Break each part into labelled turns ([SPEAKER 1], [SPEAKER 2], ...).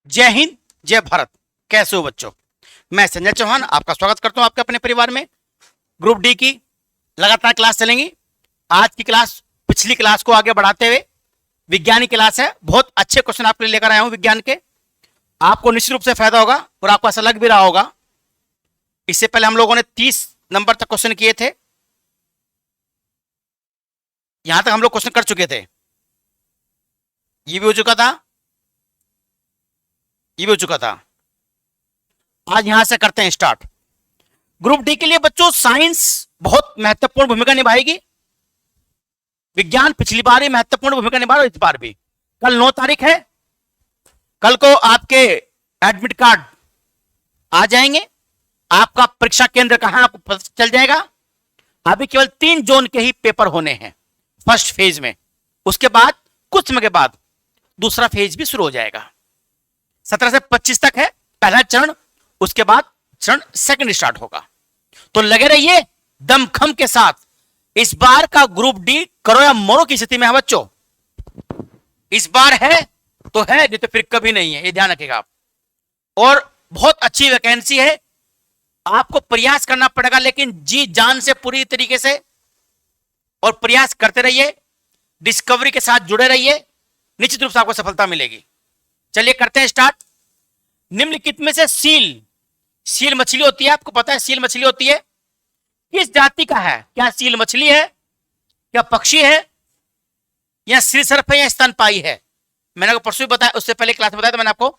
[SPEAKER 1] जय हिंद, जय भारत। कैसे हो बच्चों? मैं संजय चौहान आपका स्वागत करता हूं आपके अपने परिवार में। ग्रुप डी की लगातार क्लास चलेंगी। आज की क्लास पिछली क्लास को आगे बढ़ाते हुए विज्ञान की क्लास है। बहुत अच्छे क्वेश्चन आपके लिए लेकर आया हूं विज्ञान के। आपको निश्चित रूप से फायदा होगा और आपको ऐसा लग भी रहा होगा। इससे पहले हम लोगों ने 30 नंबर तक क्वेश्चन किए थे। यहां तक हम लोग क्वेश्चन कर चुके थे। ये भी हो चुका था, ये भी हो चुका था। आज यहां से करते हैं स्टार्ट। ग्रुप डी के लिए बच्चों साइंस बहुत महत्वपूर्ण भूमिका निभाएगी। विज्ञान पिछली बार ही महत्वपूर्ण भूमिका निभा रहा है, इस बार भी। कल 9 तारीख है। कल को आपके एडमिट कार्ड आ जाएंगे। आपका परीक्षा केंद्र कहां आपको पता चल जाएगा। अभी केवल 3 जोन के ही पेपर होने हैं फर्स्ट फेज में। उसके बाद कुछ समय के बाद दूसरा फेज भी शुरू हो जाएगा। 17 से 25 तक है पहला चरण। उसके बाद चरण सेकंड स्टार्ट होगा। तो लगे रहिए दमखम के साथ। इस बार का ग्रुप डी करो या मरो की स्थिति में है बच्चों। इस बार है तो है, नहीं तो फिर कभी नहीं है, ये ध्यान रखिएगा आप। और बहुत अच्छी वैकेंसी है। आपको प्रयास करना पड़ेगा, लेकिन जी जान से पूरी तरीके से और प्रयास करते रहिए। डिस्कवरी के साथ जुड़े रहिए, निश्चित रूप से आपको सफलता मिलेगी। चलिए करते हैं स्टार्ट। निम्नलिखित में से सील मछली होती है, आपको पता है सील मछली होती है, किस जाति का है? क्या सील मछली है, क्या पक्षी है, या सिरसर्प है, या स्तनपायी है? मैंने आपको परसों भी बताया, उससे पहले क्लास में बताया था मैंने आपको।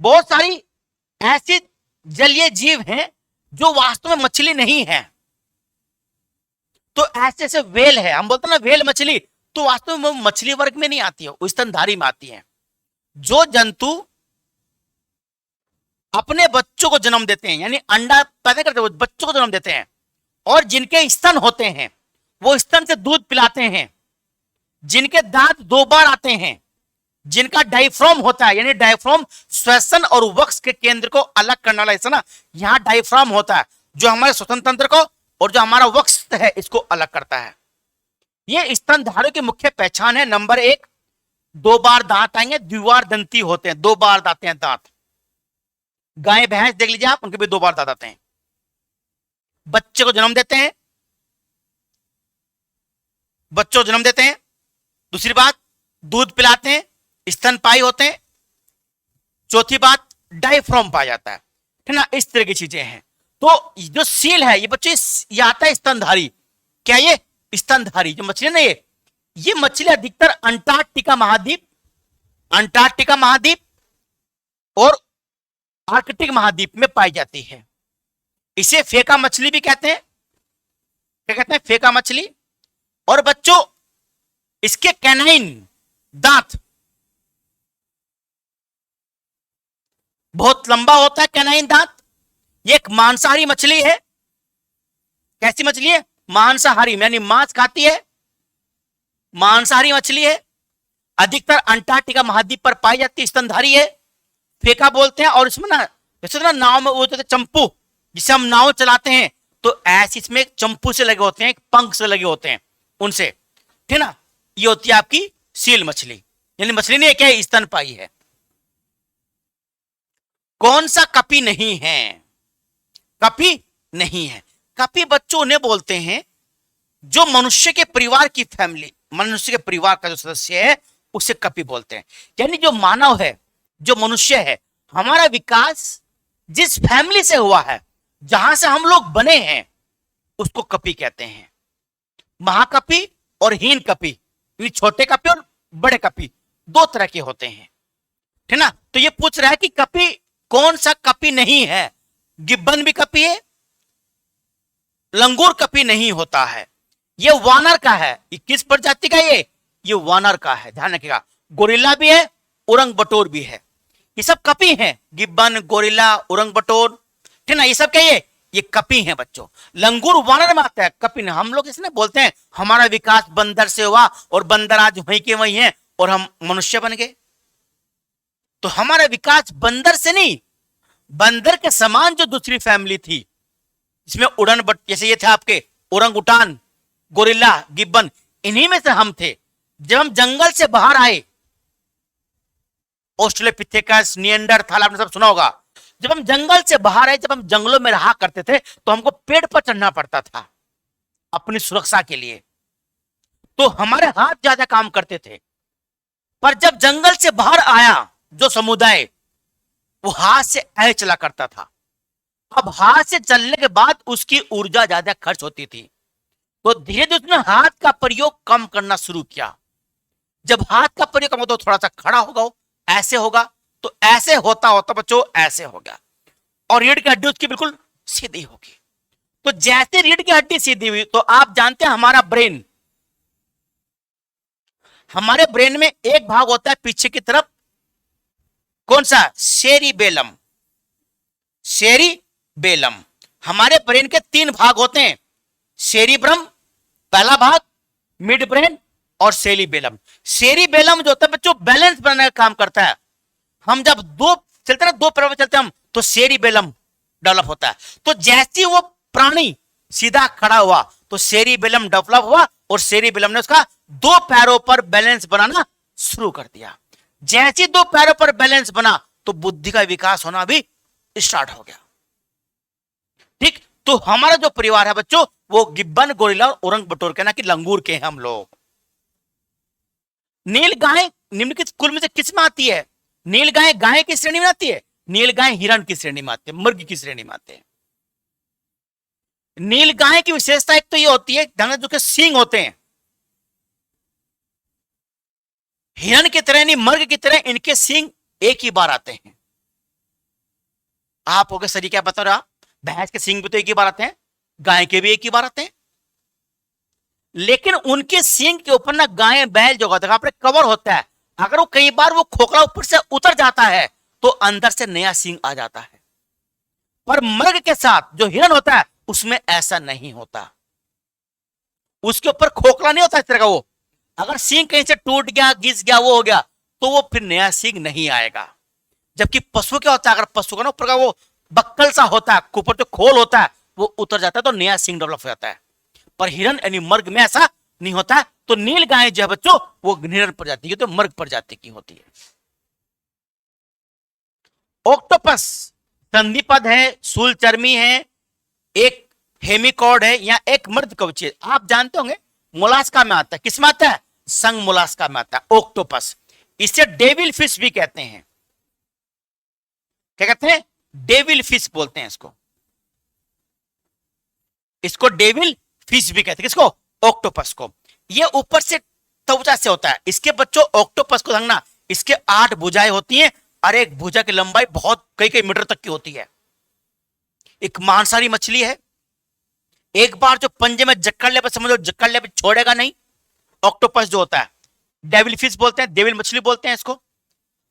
[SPEAKER 1] बहुत सारी ऐसी जलीय जीव हैं जो वास्तव में मछली नहीं है। तो ऐसे ऐसे वेल है, हम बोलते हैं ना वेल मछली, तो वास्तव में मछली वर्ग में नहीं आती है, वो स्तनधारी में आती है। जो जंतु अपने बच्चों को जन्म देते हैं, यानी अंडा पैदा करते हैं, बच्चों को जन्म देते हैं, और जिनके स्तन होते हैं, वो स्तन से दूध पिलाते हैं, जिनके दांत 2 बार आते हैं, जिनका डायफ्राम होता है, यानी डायफ्राम श्वसन और वक्ष के केंद्र को अलग करने वाला हिस्सा ना, यहां डायफ्राम होता है, जो हमारे श्वसन तंत्र को और जो हमारा वक्ष है इसको अलग करता है। ये स्तनधारियों की मुख्य पहचान है। नंबर 1, 2 बार दांत आएंगे, द्विवार दंती होते हैं, 2 बार आते हैं दांत। गाय भैंस देख लीजिए आप, उनके भी 2 बार दांत आते हैं। बच्चे को जन्म देते हैं, बच्चों को जन्म देते हैं। दूसरी बात, दूध पिलाते हैं, स्तनपायी होते हैं। चौथी बात, डायफ्राम पाया जाता है, ठीक ना। इस तरह की चीजें हैं। तो जो सील है ये बच्चे, ये आता है स्तनधारी। क्या ये स्तनधारी जो मछली ना, ये मछली अधिकतर अंटार्कटिका महाद्वीप और आर्कटिक महाद्वीप में पाई जाती है। इसे फेका मछली भी कहते हैं। क्या कहते हैं? फेका मछली। और बच्चों इसके कैनाइन दांत बहुत लंबा होता है, कैनाइन दांत। ये एक मांसाहारी मछली है। कैसी मछली है? मांसाहारी, यानी मांस खाती है, मांसाहारी मछली है। अधिकतर अंटार्कटिका महाद्वीप पर पाई जाती है, स्तनधारी है, फेका बोलते हैं। और इसमें ना जैसे ना नाव में वो चंपू, जिसे हम नाव चलाते हैं, तो ऐसे इसमें चंपू से लगे होते हैं, पंख से लगे होते हैं उनसे, ठीक ना। ये होती है आपकी सील मछली, यानी मछली नहीं है, क्या है? स्तनपायी है। कौन सा कपी नहीं है? कपी नहीं है। कपी बच्चों उन्हें बोलते हैं जो मनुष्य के परिवार की फैमिली, मनुष्य के परिवार का जो सदस्य है उसे कपी बोलते हैं। यानी जो मानव है, जो मनुष्य है, हमारा विकास जिस फैमिली से हुआ है, जहां से हम लोग बने हैं, उसको कपी कहते हैं। महाकपी और हीन कपी, छोटे कपी और बड़े कपी 2 तरह के होते हैं, ठीक ना। तो ये पूछ रहा है कि कपी कौन सा कपी नहीं है? गिब्बन भी कपी है, लंगूर कपी नहीं होता है। ये वानर का है। ये किस प्रजाति का? ये वानर का है, ध्यान रखिएगा। गोरिल्ला भी है, उरंग बटोर भी है, ये सब कपी हैं। गिब्बन, गोरिल्ला, उरंग बटोर, ठीक ना, ये सब क्या ये कपी हैं बच्चों। लंगूर वानर में आता है, कपी नहीं। हम लोग इसने बोलते हैं हमारा विकास बंदर से हुआ और बंदर आज वहीं के वहीं हैं और हम मनुष्य बन गए। तो हमारा विकास बंदर से नहीं, बंदर के समान जो दूसरी फैमिली थी, इसमें उड़न बट, जैसे ये थे आपके ओरंग उटान, गोरिल्ला, गिब्बन, इन्हीं में से हम थे। जब हम जंगल से बाहर आए, ऑस्ट्रेलोपिथेकस, निएंडरथाल, आपने सब सुना होगा। जब हम जंगल से बाहर आए, जब हम जंगलों में रहा करते थे, तो हमको पेड़ पर चढ़ना पड़ता था अपनी सुरक्षा के लिए, तो हमारे हाथ ज्यादा काम करते थे। पर जब जंगल से बाहर आया जो समुदाय, वो हाथ से ऐ चला करता था। अब हाथ से चलने के बाद उसकी ऊर्जा ज्यादा खर्च होती थी, तो धीरे धीरे उसने हाथ का प्रयोग कम करना शुरू किया। जब हाथ का प्रयोग कम होता, तो थोड़ा सा खड़ा होगा, ऐसे होगा, तो ऐसे होता होता बच्चों ऐसे हो गया, और रीढ़ की हड्डी उसकी बिल्कुल सीधी होगी। तो जैसे रीढ़ की हड्डी सीधी हुई, तो आप जानते हैं हमारे ब्रेन में एक भाग होता है पीछे की तरफ, कौन सा? सेरिबेलम। सेरिबेलम। हमारे ब्रेन के 3 भाग होते हैं, सेरिब्रम पहला भाग, मिड ब्रेन और सेरिबेलम। सेरिबेलम जो होता है बच्चों बैलेंस बनाने का काम करता है। हम जब दो चलते ना, 2 पैरों में चलते हम, तो सेरिबेलम डेवलप होता है। तो जैसे वो प्राणी सीधा खड़ा हुआ, तो सेरिबेलम डेवलप हुआ, और सेरिबेलम ने उसका 2 पैरों पर बैलेंस बनाना शुरू कर दिया। जैसे 2 पैरों पर बैलेंस बना, तो बुद्धि का विकास होना भी स्टार्ट हो गया। ठीक, तो हमारा जो परिवार है बच्चों, वो गिब्बन, गोरिल्ला और ओरंग बटोर के, ना कि लंगूर के हैं हम लोग। नीलगाय निम्नलिखित कुल में से किस में आती है? नीलगाय गाय की श्रेणी में आती है, नीलगाय हिरण की श्रेणी में आती है, मृग की श्रेणी में आते हैं। नीलगाय की विशेषता एक तो ये होती है, जो के सींग होते हैं, हिरण की तरह नहीं, मर्ग की तरह इनके सींग एक ही बार आते हैं। आप होगे सर क्या बता रहा, भैंस के सींग भी तो एक ही बार आते हैं, गाय के भी एक ही बार आते हैं, लेकिन उनके सींग के ऊपर ना गाय बैल जो होता है कवर होता है। अगर वो कई बार वो खोखला ऊपर से उतर जाता है, तो अंदर से नया सींग आ जाता है। पर मर्ग के साथ जो हिरण होता है, उसमें ऐसा नहीं होता, उसके ऊपर खोखला नहीं होता इस तरह का। वो अगर सींग कहीं से टूट गया, घिस गया, वो हो गया, तो वो फिर नया सींग नहीं आएगा। जबकि पशु क्या होता है, अगर पशु का ना ऊपर का वो बक्कल सा होता है, ऊपर जो खोल होता है वो उतर जाता है, तो नया सींग डेवलप हो जाता है। पर हिरण यानी मर्ग में ऐसा नहीं होता है। तो नील गाय जो है बच्चों, वो हिरण प्रजाति की, तो मर्ग प्रजाति की होती है। ऑक्टोपस संधि पद है, शूलचर्मी है, एक हेमिकॉर्ड है, या एक मर्द कवची है। आप जानते होंगे मोलास्का में आता है, किस में आता है? संग मोलास्का में आता है ऑक्टोपस। इसे डेविल फिश भी कहते हैं। क्या कहते हैं? डेविल फिश बोलते हैं इसको। इसको डेविल फिश भी कहते हैं, किसको? ऑक्टोपस को। ये ऊपर से त्वचा से होता है। इसके बच्चों ऑक्टोपस को समझना, इसके 8 भुजाएं होती हैं, और एक भुजा की लंबाई बहुत कई मीटर तक की होती है। एक मांसाहारी मछली है। एक बार जो पंजे में जकड़ ले, समझो जकड़ ले, छोड़ेगा नहीं। ऑक्टोपस जो होता है, डेविल फिश बोलते हैं, डेविल मछली बोलते हैं इसको,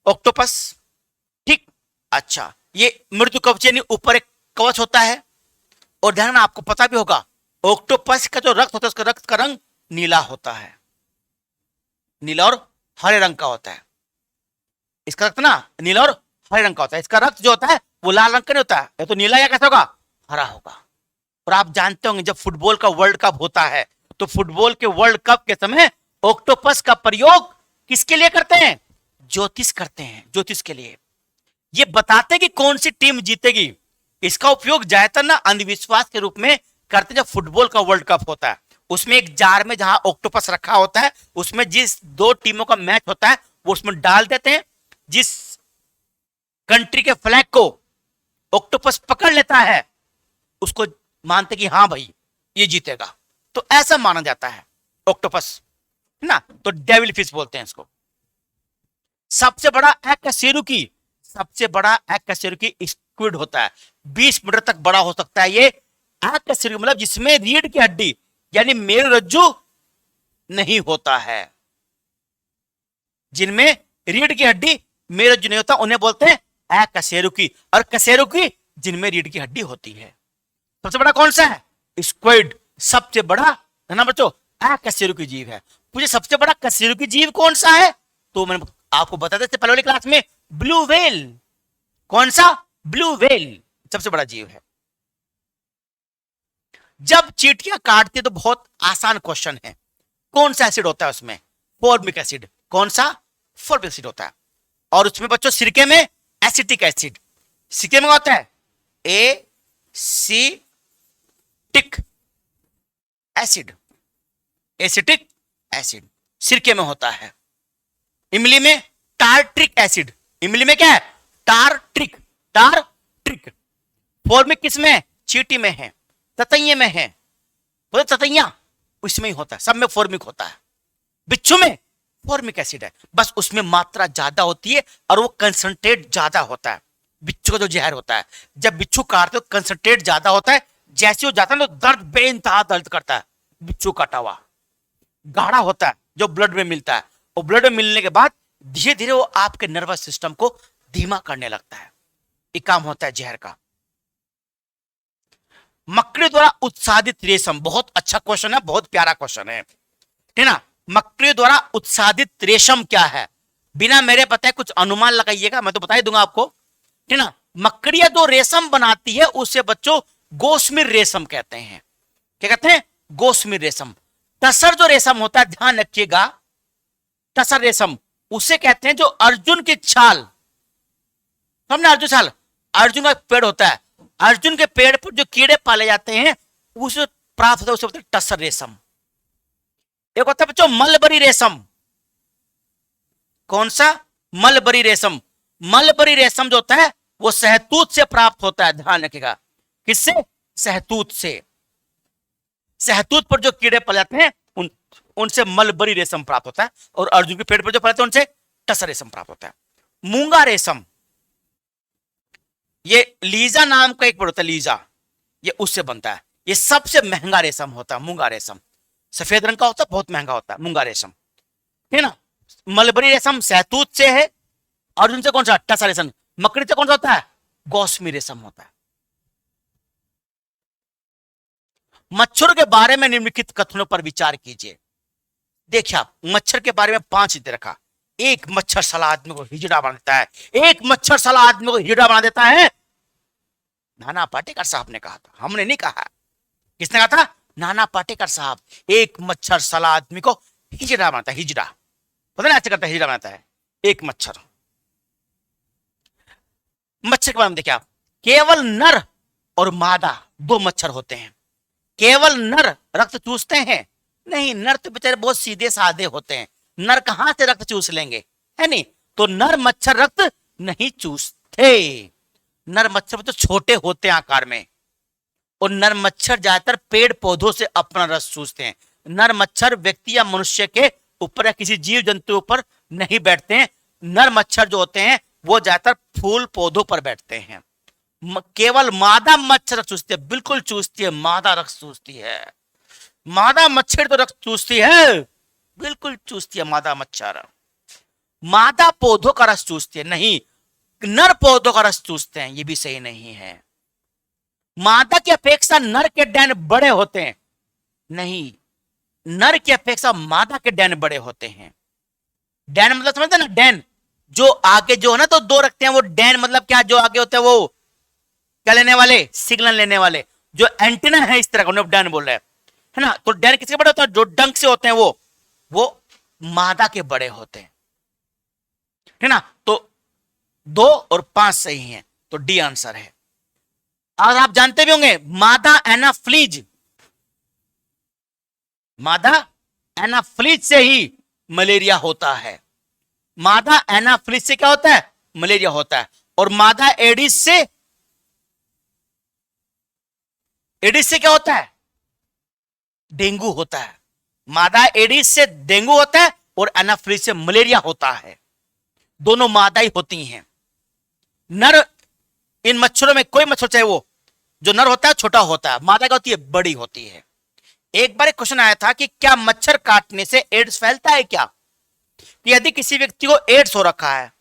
[SPEAKER 1] ऑक्टोपस। ठीक, अच्छा, ये मृत्यु कवच यानी ऊपर एक कवच होता है। और ध्यान, आपको पता भी होगा ऑक्टोपस का जो रक्त होता है, उसका रक्त का रंग नीला होता है, नीला और हरे रंग का होता है। इसका रक्त ना नीला और हरे रंग का होता है। इसका रक्त जो होता है वो लाल रंग का नहीं होता है, या तो नीला या कैसा होगा, हरा होगा। और आप जानते होंगे जब फुटबॉल का वर्ल्ड कप होता है, तो फुटबॉल के वर्ल्ड कप के समय ऑक्टोपस का प्रयोग किसके लिए करते हैं? ज्योतिष करते हैं, ज्योतिष के लिए। ये बताते कि कौन सी टीम जीतेगी। इसका उपयोग ज्यादातर ना अंधविश्वास के रूप में करते हैं। जब फुटबॉल का वर्ल्ड कप होता है, उसमें एक जार में जहां ऑक्टोपस रखा होता है, उसमें जिस 2 टीमों का मैच होता है वो उसमें डाल देते हैं। जिस कंट्री के फ्लैग को ऑक्टोपस पकड़ लेता है, उसको मानते कि हाँ भाई ये जीतेगा। तो ऐसा माना जाता है ऑक्टोपस, है ना। तो डेविल फिश बोलते हैं इसको। सबसे बड़ा एकशेरुकी, सबसे बड़ा एकशेरुकी स्क्विड होता है। 20 मीटर तक बड़ा हो सकता है ये एकशेरुकी, मतलब जिसमें रीढ़ की हड्डी यानी मेरुरज्जु नहीं होता है। जिनमें रीढ़ की हड्डी मेरुरज्जु नहीं होता, उन्हें बोलते हैं एकशेरुकी। और कशेरुकी जिनमें रीढ़ की हड्डी होती है। सबसे बड़ा कौन सा है? स्क्विड। सबसे बड़ा है ना बच्चों, एकशेरुकी जीव है। मुझे सबसे बड़ा कशेरुकी जीव कौन सा है? तो मैंने आपको बता देते पहले वाली क्लास में, ब्लू व्हेल। कौन सा? ब्लू व्हेल सबसे बड़ा जीव है। जब चींटियां काटती है तो बहुत आसान क्वेश्चन है, कौन सा एसिड होता है उसमें? Formic acid. कौन सा? फॉर्मिक एसिड होता है। और उसमें बच्चों सिरके में एसिटिक एसिड, सिरके में क्या होता है, एसिटिक एसिड, एसिटिक एसिड सिरके में होता है। इमली में टार्ट्रिक एसिड, इमली में क्या है, टार्ट्रिक, टार्ट्रिक। फॉर्मिक किस में, चींटी में है, ततैये में है, बोले ततैया उसमें ही होता है, सब में फॉर्मिक होता है। बिच्छू में फॉर्मिक एसिड है, बस उसमें मात्रा ज्यादा होती है और वो कंसंट्रेट ज्यादा होता है। बिच्छू का जो जहर होता है, जब बिच्छू काटते हो कंसंट्रेट ज्यादा होता है, जैसे वो जाता है ना तो दर्द बेइंतहा दर्द करता है। बिच्छू काटा हुआ गाढ़ा होता है जो ब्लड में मिलता है, और ब्लड में मिलने के बाद धीरे धीरे वो आपके नर्वस सिस्टम को धीमा करने लगता है। ये काम होता है जहर का। मकड़ी द्वारा उत्सादित रेशम, बहुत अच्छा क्वेश्चन है, बहुत प्यारा क्वेश्चन है, ठीक ना। मकड़ी द्वारा उत्सादित रेशम क्या है, बिना मेरे पता है कुछ अनुमान लगाइएगा, मैं तो बता ही दूंगा आपको, ठीक ना। मकड़ियां जो रेशम बनाती है उसे बच्चों गोशमीर रेशम कहते हैं। क्या कहते हैं, गोशमीर रेशम। टसर जो रेशम होता है, ध्यान रखिएगा, टसर रेशम उसे कहते हैं जो अर्जुन की छाल, हमने अर्जुन छाल, अर्जुन का पेड़ होता है, अर्जुन के पेड़ पर जो कीड़े पाले जाते हैं उसे प्राप्त होता है, उसे बोलते हैं टसर रेशम। एक होता है बच्चों मलबरी रेशम, कौन सा, मलबरी रेशम। मलबरी रेशम जो होता है वो शहतूत से प्राप्त होता है, ध्यान रखिएगा, किससे, शहतूत से। शहतूत पर जो कीड़े पाले जाते हैं उनसे मलबरी रेशम प्राप्त होता है, और अर्जुन के पेड़ पर जो पाले जाते हैं उनसे टसर रेशम प्राप्त होता है। मूंगा रेशम, ये लीजा नाम का एक पेड़ होता है, लीजा, ये उससे बनता है। ये सबसे महंगा रेशम होता है मूंगा रेशम, सफेद रंग का होता है, बहुत महंगा होता है मूंगा रेशम, ठीक है ना। मलबरी रेशम शहतूत से है, और उनसे कौन सा, टसर रेशम। मकड़ी से कौन सा होता है, गौसमी रेशम होता है। मच्छर के बारे में निम्नलिखित कथनों पर विचार कीजिए। देखिए आप, मच्छर के बारे में 5 चीजें रखा। एक मच्छर साला आदमी को हिजड़ा बना देता है, एक मच्छर साला आदमी को हिजड़ा बना देता है। नाना पाटेकर साहब ने कहा था, हमने नहीं कहा। किसने कहा था, नाना पाटेकर साहब। एक मच्छर साला आदमी को हिजड़ा बनाता है, हिजड़ा, पता नहीं अच्छा करता है, हिजड़ा बनाता है एक मच्छर। मच्छर के बारे में देखिए आप, केवल नर और मादा 2 मच्छर होते हैं। केवल नर रक्त चूसते हैं, नहीं, नर तो बेचारे बहुत सीधे साधे होते हैं, नर कहां से रक्त चूस लेंगे, है नहीं। तो नर मच्छर रक्त नहीं चूसते। नर मच्छर तो छोटे होते हैं आकार में, और नर मच्छर ज्यादातर पेड़ पौधों से अपना रस चूसते हैं। नर मच्छर व्यक्ति या मनुष्य के ऊपर या किसी जीव जंतु पर नहीं बैठते हैं। नर मच्छर जो होते हैं वो ज्यादातर फूल पौधों पर बैठते हैं। केवल मादा मच्छर रक्त चूसती है, बिल्कुल चूसती है, मादा रक्त चूसती है। मादा मच्छर तो रक्त चूसती है, बिल्कुल चूसती है मादा मच्छर। मादा पौधों का रस चूसती है, नहीं, नर पौधों का रस चूसते हैं, ये भी सही नहीं है। मादा की अपेक्षा नर के डैन बड़े होते हैं, नहीं, नर की अपेक्षा मादा के डैन बड़े होते हैं। डैन मतलब समझते ना, डैन जो आगे जो है ना, तो 2 रखते हैं वो। डैन मतलब क्या, जो आगे होते हैं वो क्या लेने वाले, सिग्नल लेने वाले, जो एंटीना है इस तरह का, डैन बोल रहे हैं, है ना। तो डैन किसके बड़े होते हैं, जो डंक से होते हैं वो मादा के बड़े होते हैं, है ना। तो 2 और 5 सही हैं, तो डी आंसर है। और आप जानते भी होंगे मादा एनाफ्लीज, मादा एनाफ्लीज से ही मलेरिया होता है। मादा एनाफ्लीज से क्या होता है, मलेरिया होता है। और मादा एडिस से क्या होता है, डेंगू होता है। मादा एडिस से डेंगू होता है और एनाफ्लीज से मलेरिया होता है। दोनों मादा ही होती हैं। नर इन मच्छरों में कोई मच्छर चाहे वो, जो नर होता है छोटा होता है, मादा क्या होती है, बड़ी होती है। एक बार एक क्वेश्चन आया था कि क्या मच्छर काटने से एड्स फैलता है क्या। कि यदि किसी व्यक्ति को एड्स हो रखा है,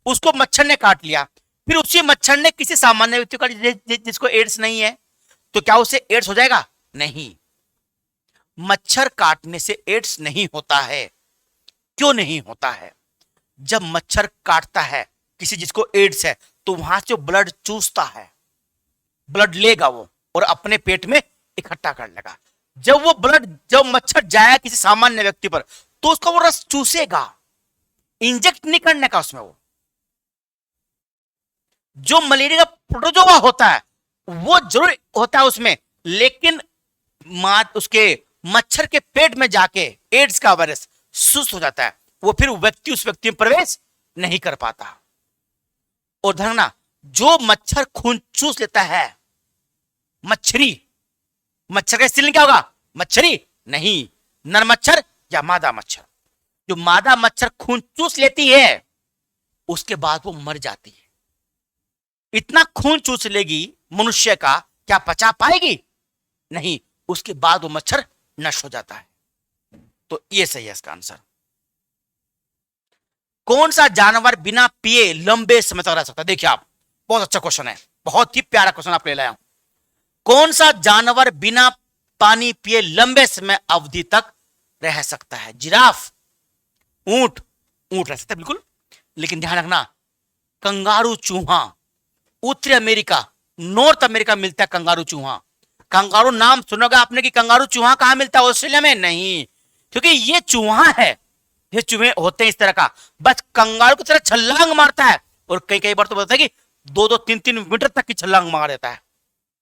[SPEAKER 1] उसको मच्छर ने काट लिया, फिर उसी मच्छर ने किसी सामान्य व्यक्ति को जिसको एड्स नहीं है, तो क्या उसे एड्स हो जाएगा, नहीं। मच्छर काटने से एड्स नहीं होता है। क्यों नहीं होता है, जब मच्छर काटता है किसी जिसको एड्स है, तो वहां से ब्लड चूसता है, ब्लड लेगा वो और अपने पेट में इकट्ठा कर लेगा। जब मच्छर जाएगा किसी सामान्य व्यक्ति पर, तो उसका वो रस चूसेगा। इंजेक्ट नहीं करने का उसमें। वो जो मलेरिया का प्रोटोजोआ होता है वो जरूर होता है उसमें, लेकिन उसके मच्छर के पेट में जाके एड्स का वायरस सुस्त हो जाता है, वो फिर व्यक्ति उस व्यक्ति में प्रवेश नहीं कर पाता। और ध्यान, जो मच्छर खून चूस लेता है, मच्छरी, मच्छर का स्त्रीलिंग क्या होगा? मच्छरी नहीं, नर मच्छर या मादा मच्छर। जो मादा मच्छर खून चूस लेती है उसके बाद वो मर जाती है। इतना खून चूस लेगी मनुष्य का, क्या पचा पाएगी? नहीं, उसके बाद वो मच्छर नष्ट हो जाता है। तो ये सही है इसका आंसर। कौन सा जानवर बिना पिए लंबे समय तक रह सकता है? देखिए आप, बहुत अच्छा क्वेश्चन है, बहुत ही प्यारा क्वेश्चन आप ले लाया हूं। कौन सा जानवर बिना पानी पिए लंबे समय अवधि तक रह सकता है? जिराफ, ऊंट। ऊंट रह सकता है बिल्कुल, लेकिन ध्यान रखना, कंगारू चूहा, उत्तरी अमेरिका, नॉर्थ अमेरिका मिलता है कंगारू चूहा। कंगारू नाम सुनोगे आपने कि कंगारू चूहा कहां मिलता है? ऑस्ट्रेलिया में नहीं, क्योंकि ये चूहा है, ये चूहे होते हैं इस तरह का, बस कंगारू की तरह छलांग मारता है, और कई कई बार तो बोलता है कि 2-3 मीटर तक की छलांग मार देता है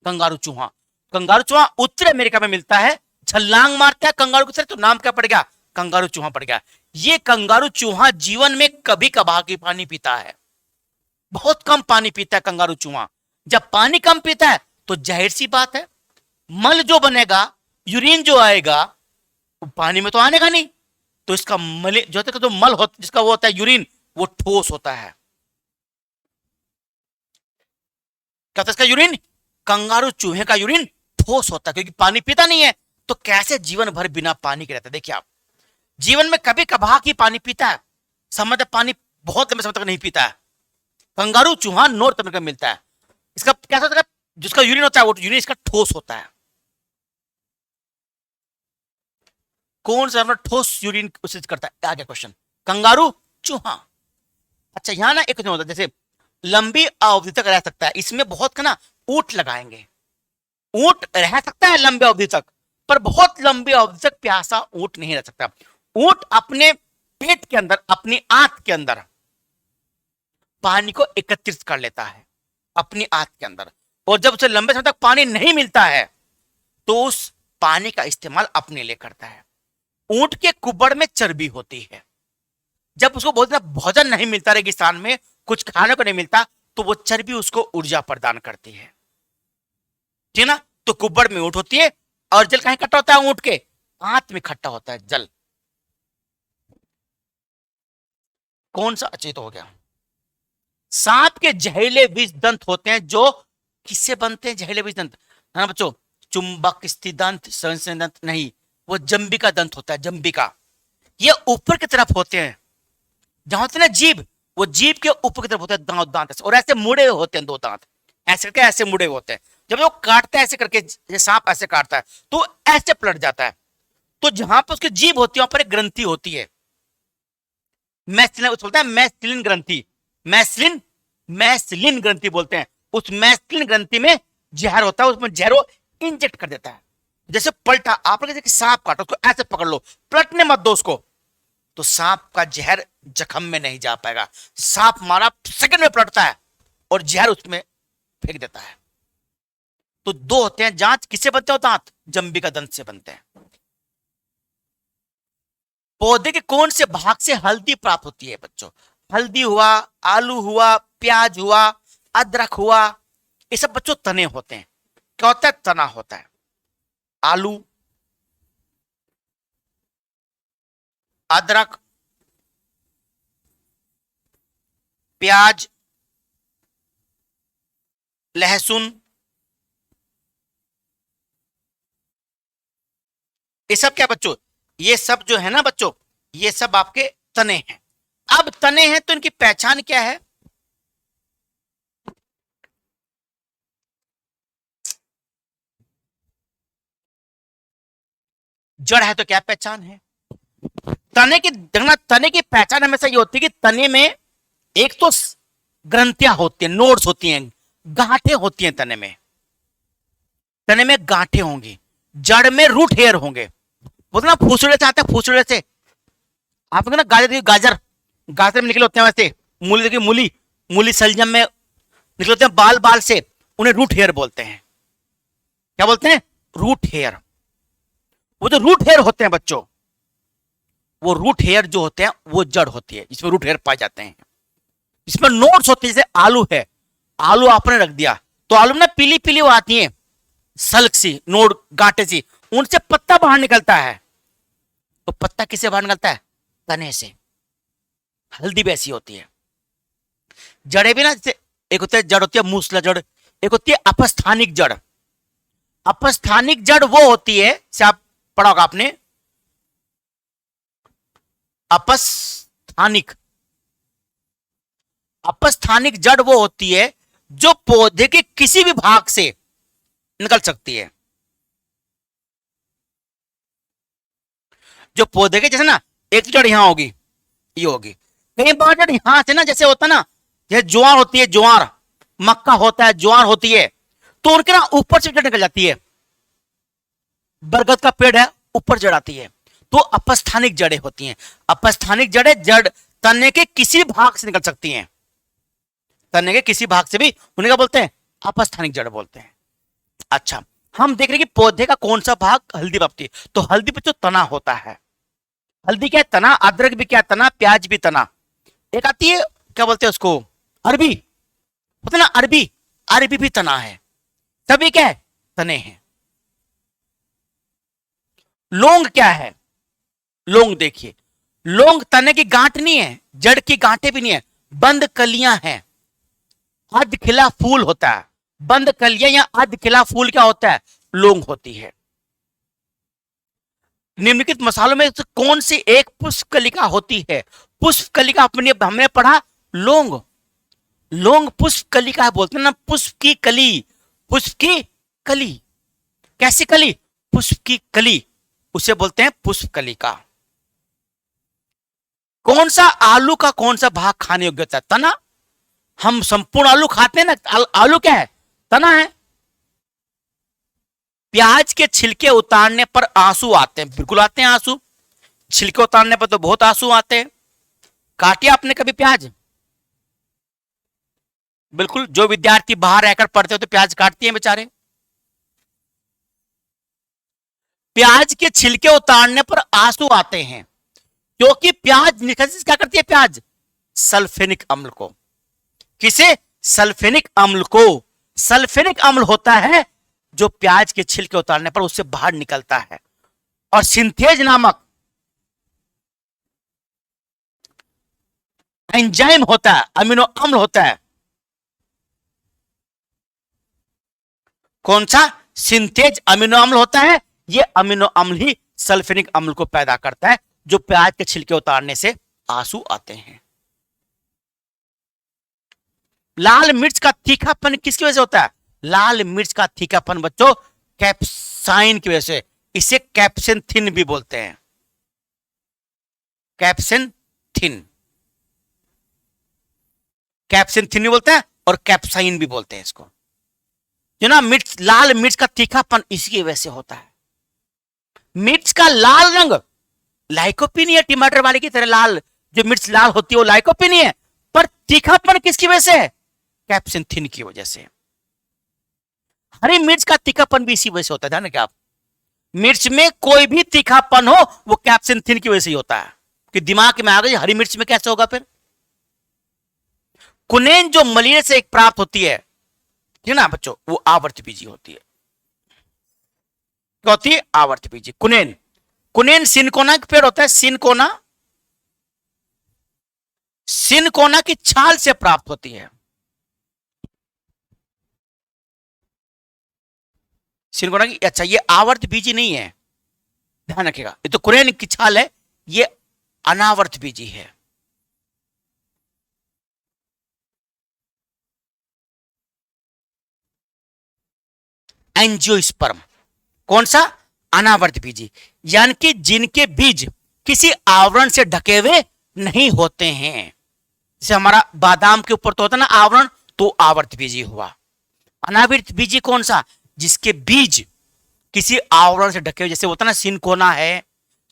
[SPEAKER 1] कंगारू चूहा। कंगारू चूहा उत्तरी अमेरिका में मिलता है, छलांग मारता है कंगारू की तरह, तो नाम क्या पड़ गया? कंगारू चूहा पड़ गया। ये कंगारू चूहा जीवन में कभी कभार ही पानी पीता है, बहुत कम पानी पीता है कंगारू चूहा। जब पानी कम पीता है तो जाहिर सी बात है, मल जो बनेगा, यूरिन जो आएगा, वो पानी में तो आने का नहीं, तो इसका मल जो होता है, तो मल होता, जिसका वो होता है यूरिन, वो ठोस होता है। क्या होता है इसका यूरिन? कंगारू चूहे का यूरिन ठोस होता है, क्योंकि पानी पीता नहीं है। तो कैसे जीवन भर बिना पानी के रहता है? देखिए आप, जीवन में कभी कभार ही पानी पीता है, समय पानी बहुत लंबे समय तक नहीं पीता है। कंगारू चूहा नॉर्थ अमेरिका में मिलता है। इसका क्या होता है? जिसका यूरिन होता है वो यूरिन इसका ठोस होता है। कौन सा ठोस यूरिन कोशिश करता है? आगे क्वेश्चन, कंगारू चूहा। अच्छा, यहां ना एक होता है, जैसे लंबी अवधि तक रह सकता है, इसमें बहुत का ना ऊंट लगाएंगे। ऊंट रह सकता है लंबी अवधि तक, पर बहुत लंबी अवधि तक प्यासा ऊंट नहीं रह सकता। ऊंट अपने पेट के अंदर, अपनी आंत के अंदर पानी को एकत्रित कर लेता है अपनी आंत के अंदर, और जब उसे लंबे समय तक पानी नहीं मिलता है तो उस पानी का इस्तेमाल अपने लिए करता है। ऊंट के कुबड़ में चर्बी होती है, जब उसको बहुत ज्यादा भोजन नहीं मिलता, रेगिस्तान में कुछ खाने को नहीं मिलता, तो वो चर्बी उसको ऊर्जा प्रदान करती है, ठीक है ना? तो कुबड़ में ऊंट होती है, और जल कहीं इकट्ठा होता है? ऊंट के आंत में इकट्ठा होता है जल। कौन सा? अचेत हो गया। सांप के जहरीले विष दंत होते हैं, जो किससे बनते हैं? जहरीले विष दंत, हाँ बच्चों, चुंबक स्थित दंत, संसर्ग दंत नहीं, वो जंबिका दंत होता है, जंबिका। ये ऊपर की तरफ होते हैं, जहां होते हैं ना जीभ, वो जीभ के ऊपर की तरफ होते हैं दांत, दांत ऐसे, और ऐसे मुड़े होते हैं दो दांत, ऐसे करके ऐसे मुड़े होते हैं। जब वो काटता है ऐसे करके, जैसे सांप ऐसे काटता है तो ऐसे पलट जाता है। तो जहां पर उसकी जीभ होती है वहां पर एक ग्रंथि होती है, मैस्टिलिन, उसको बोलते हैं मैस्टिलिन ग्रंथि, मैस्टिलिन, मैस्टिलिन ग्रंथि बोलते हैं। उस मैस्टिलिन ग्रंथि में जहर होता है, उसमें जहर इंजेक्ट कर देता है। जैसे पलटा, आप लोग जैसे सांप काटो, उसको ऐसे पकड़ लो, पलटने मत दो उसको, तो सांप का जहर जख्म में नहीं जा पाएगा। सांप मारा सेकंड में पलटता है और जहर उसमें फेंक देता है। तो दो होते हैं जांच, किससे बनते हो? दांत, जंबिका दंत से बनते हैं। पौधे के कौन से भाग से हल्दी प्राप्त होती है बच्चों? हल्दी हुआ, आलू हुआ, प्याज हुआ, अदरक हुआ, ये सब बच्चों तने होते हैं। क्या होता है? तना होता है। आलू, अदरक, प्याज, लहसुन, ये सब क्या बच्चों? ये सब जो है ना बच्चों, ये सब आपके तने हैं। अब तने हैं तो इनकी पहचान क्या है? जड़ है तो क्या पहचान है? तने की देखना, तने की पहचान हमेशा ये होती है कि तने में एक तो ग्रंथियां होती हैं, नोड्स होती हैं, गांठें होती हैं तने में, तने में गांठें होंगी, जड़ में रूट हेयर होंगे। बोलते ना फूसड़े से आते हैं, फूसड़े से। आप ना गाजर, गाजर गाजर में निकले होते हैं वैसे, मूली देखिए, मूली, मूली शलजम में निकले होते हैं बाल बाल से, उन्हें रूट हेयर बोलते हैं। क्या बोलते हैं? Root hair. वो जो रूट हेयर होते हैं बच्चों, वो रूट हेयर जो होते हैं वो जड़ होती है जिसमें रूट हेयर पाए जाते हैं। इसमें नोट्स होते हैं, जैसे आलू है, आलू आपने रख दिया तो आलू में पीली पीली वो आती है सल्क सी, नोड गांठे सी, उनसे पत्ता बाहर निकलता है। तो पत्ता किससे बाहर निकलता है? तने से। हल्दी भी ऐसी होती है। जड़े भी ना, जैसे एक होती है जड़, होती है मूसला जड़, एक होती है अपस्थानिक जड़। अपस्थानिक जड़ वो होती है, से आप पढ़ा होगा आपने, अपस्थानिक, अपस्थानिक जड़ वो होती है जो पौधे के किसी भी भाग से निकल सकती है। जो पौधे के, जैसे ना एक जड़ यहां होगी, ये होगी, कई बार जड़ यहां से ना, जैसे होता ना, जैसे ज्वार होती है, ज्वार, मक्का होता है, ज्वार होती है, तो उनके ना ऊपर से जड़ निकल जाती है। बरगद का पेड़ है, ऊपर जड़ आती है, तो अपस्थानिक जड़ें होती हैं। अपस्थानिक जड़ें जड़ तने के किसी भाग से निकल सकती हैं, तने के किसी भाग से भी, उन्हें क्या बोलते हैं? अपस्थानिक जड़ बोलते हैं। अच्छा, हम देख रहे हैं कि पौधे का कौन सा भाग हल्दी पाती है, तो हल्दी पे जो तना होता है, हल्दी क्या है? तना। अदरक भी क्या? तना। प्याज भी तना। एक आती है, क्या बोलते हैं उसको? अरबी, होता है ना अरबी, अरबी भी तना है। सभी क्या है? तने हैं। लौंग क्या है? लौंग देखिए, लौंग तने की गांठ नहीं है, जड़ की गांठें भी नहीं है, बंद कलियां हैं। अर्ध खिला फूल होता है, बंद कलियां या अर्ध खिला फूल क्या होता है? लौंग होती है। निम्नलिखित मसालों में से कौन सी एक पुष्प कलिका होती है? पुष्प कलिका हमने पढ़ा, लौंग। लौंग पुष्प कलिका बोलते हैं ना, पुष्प की कली, पुष्प की कली। कैसी कली? पुष्प की कली, उसे बोलते हैं पुष्प कलिका। कौन सा आलू का कौन सा भाग खाने योग्य होता है? तना। हम संपूर्ण आलू खाते हैं ना, आलू क्या है? तना है। प्याज के छिलके उतारने पर आंसू आते हैं, बिल्कुल आते हैं आंसू, छिलके उतारने पर तो बहुत आंसू आते हैं। काटिया आपने कभी प्याज? बिल्कुल, जो विद्यार्थी बाहर रहकर पढ़ते हो तो प्याज काटती हैं बेचारे। प्याज के छिलके उतारने पर आंसू आते हैं क्योंकि प्याज निकासी क्या करती है? प्याज सल्फेनिक अम्ल को। किसे? सल्फेनिक अम्ल को। सल्फेनिक अम्ल होता है जो प्याज के छिलके उतारने पर उससे बाहर निकलता है। और सिंथेज नामक एंजाइम होता है, अमीनो अम्ल होता है। कौन सा? सिंथेज अमीनो अम्ल होता है। ये अमीनो अम्ल ही सल्फेनिक अम्ल को पैदा करता है जो प्याज के छिलके उतारने से आंसू आते हैं। लाल मिर्च का तीखापन किसकी वजह से होता है? लाल मिर्च का तीखापन बच्चों कैप्साइन की वजह से। इसे कैप्सेंथिन भी बोलते हैं, कैप्सेंथिन, कैप्सेंथिन भी बोलते हैं और कैप्साइन भी बोलते हैं इसको। जो ना मिर्च, लाल मिर्च का तीखापन इसकी वजह से होता है। मिर्च का लाल रंग लाइकोपिन है, टमाटर वाले की तरह लाल, जो मिर्च लाल होती है वो लाइकोपिन है, पर तीखापन किसकी वजह से है? कैप्सेंथिन की वजह से। हरी मिर्च का तीखापन भी इसी वजह से होता है, ध्यान रखिए आप। मिर्च में कोई भी तीखापन हो वो कैप्सेंथिन की वजह से ही होता है। कि दिमाग में आ गई हरी मिर्च में कैसे होगा फिर? कुनेन जो मलिने से एक प्राप्त होती है ना बच्चों, वो आवर्त बीजी होती है। क्या होती है? आवर्त बीजी। कुनेन, कुनेन सिनकोना का पेड़ होता है, सिनकोना, सिनकोना की छाल से प्राप्त होती है। सिनकोना की, अच्छा ये आवर्त बीजी नहीं है, ध्यान रखिएगा, ये तो कुनेन की छाल है, ये अनावर्त बीजी है। एंजियोस्पर्म कौन सा? अनावर्त बीजी, यानी कि जिनके बीज किसी आवरण से ढके हुए नहीं होते हैं। जैसे हमारा बादाम के ऊपर तो होता है ना आवरण, तो आवर्त बीजी हुआ। अनावृत बीजी कौन सा? जिसके बीज किसी आवरण से ढके हुए, जैसे होता है ना सिनकोना है,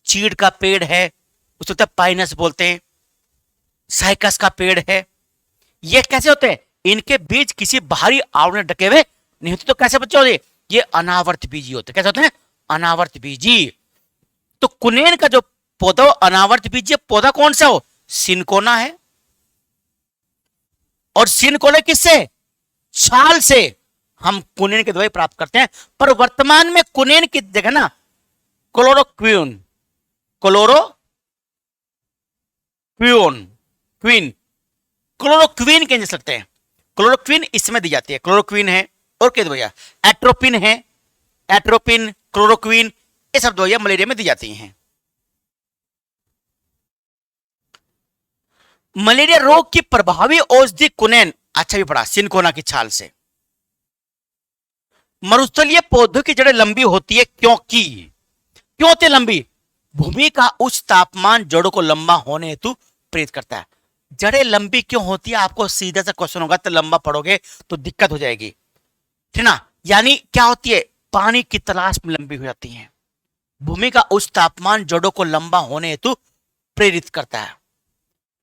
[SPEAKER 1] चीड़ का पेड़ है, उसे होता है पाइनस बोलते हैं, साइकस का पेड़ है। ये कैसे होते हैं? इनके बीज किसी बाहरी आवरण में ढके हुए नहीं होते। तो कैसे बच्चे होते? ये अनावर्त बीजी होते। कैसे होते हैं? अनावर्त बीजी। तो कुनेन का जो पौधा अनावर्त बीजी पौधा कौन सा हो? सिनकोना है। और सिनकोना किससे? छाल से हम कुनेन की दवाई प्राप्त करते हैं। पर वर्तमान में कुनेन की जगह ना क्लोरोक्विन, क्वीन, क्लोरोक्विन के जा सकते हैं। क्लोरोक्विन इसमें दी जाती है। क्लोरोक्विन है और क्या दवाइयां? एट्रोपिन है। एट्रोपिन, क्लोरोक्विन, ये सब दवाइयां मलेरिया में दी जाती हैं। मलेरिया रोग की प्रभावी औषधि कुनेन। अच्छा भी पढ़ा, सिनकोना की छाल से। मरुस्थलीय पौधों की जड़ें लंबी होती है क्योंकि क्यों होती है लंबी? भूमि का उच्च तापमान जड़ों को लंबा होने हेतु प्रेरित करता है। जड़ें लंबी क्यों होती है? आपको सीधा सा क्वेश्चन होगा तो लंबा पढ़ोगे तो दिक्कत हो जाएगी, ठीक ना। यानी क्या होती है? पानी की तलाश में लंबी हो जाती है। भूमि का उच्च तापमान जड़ों को लंबा होने हेतु प्रेरित करता है।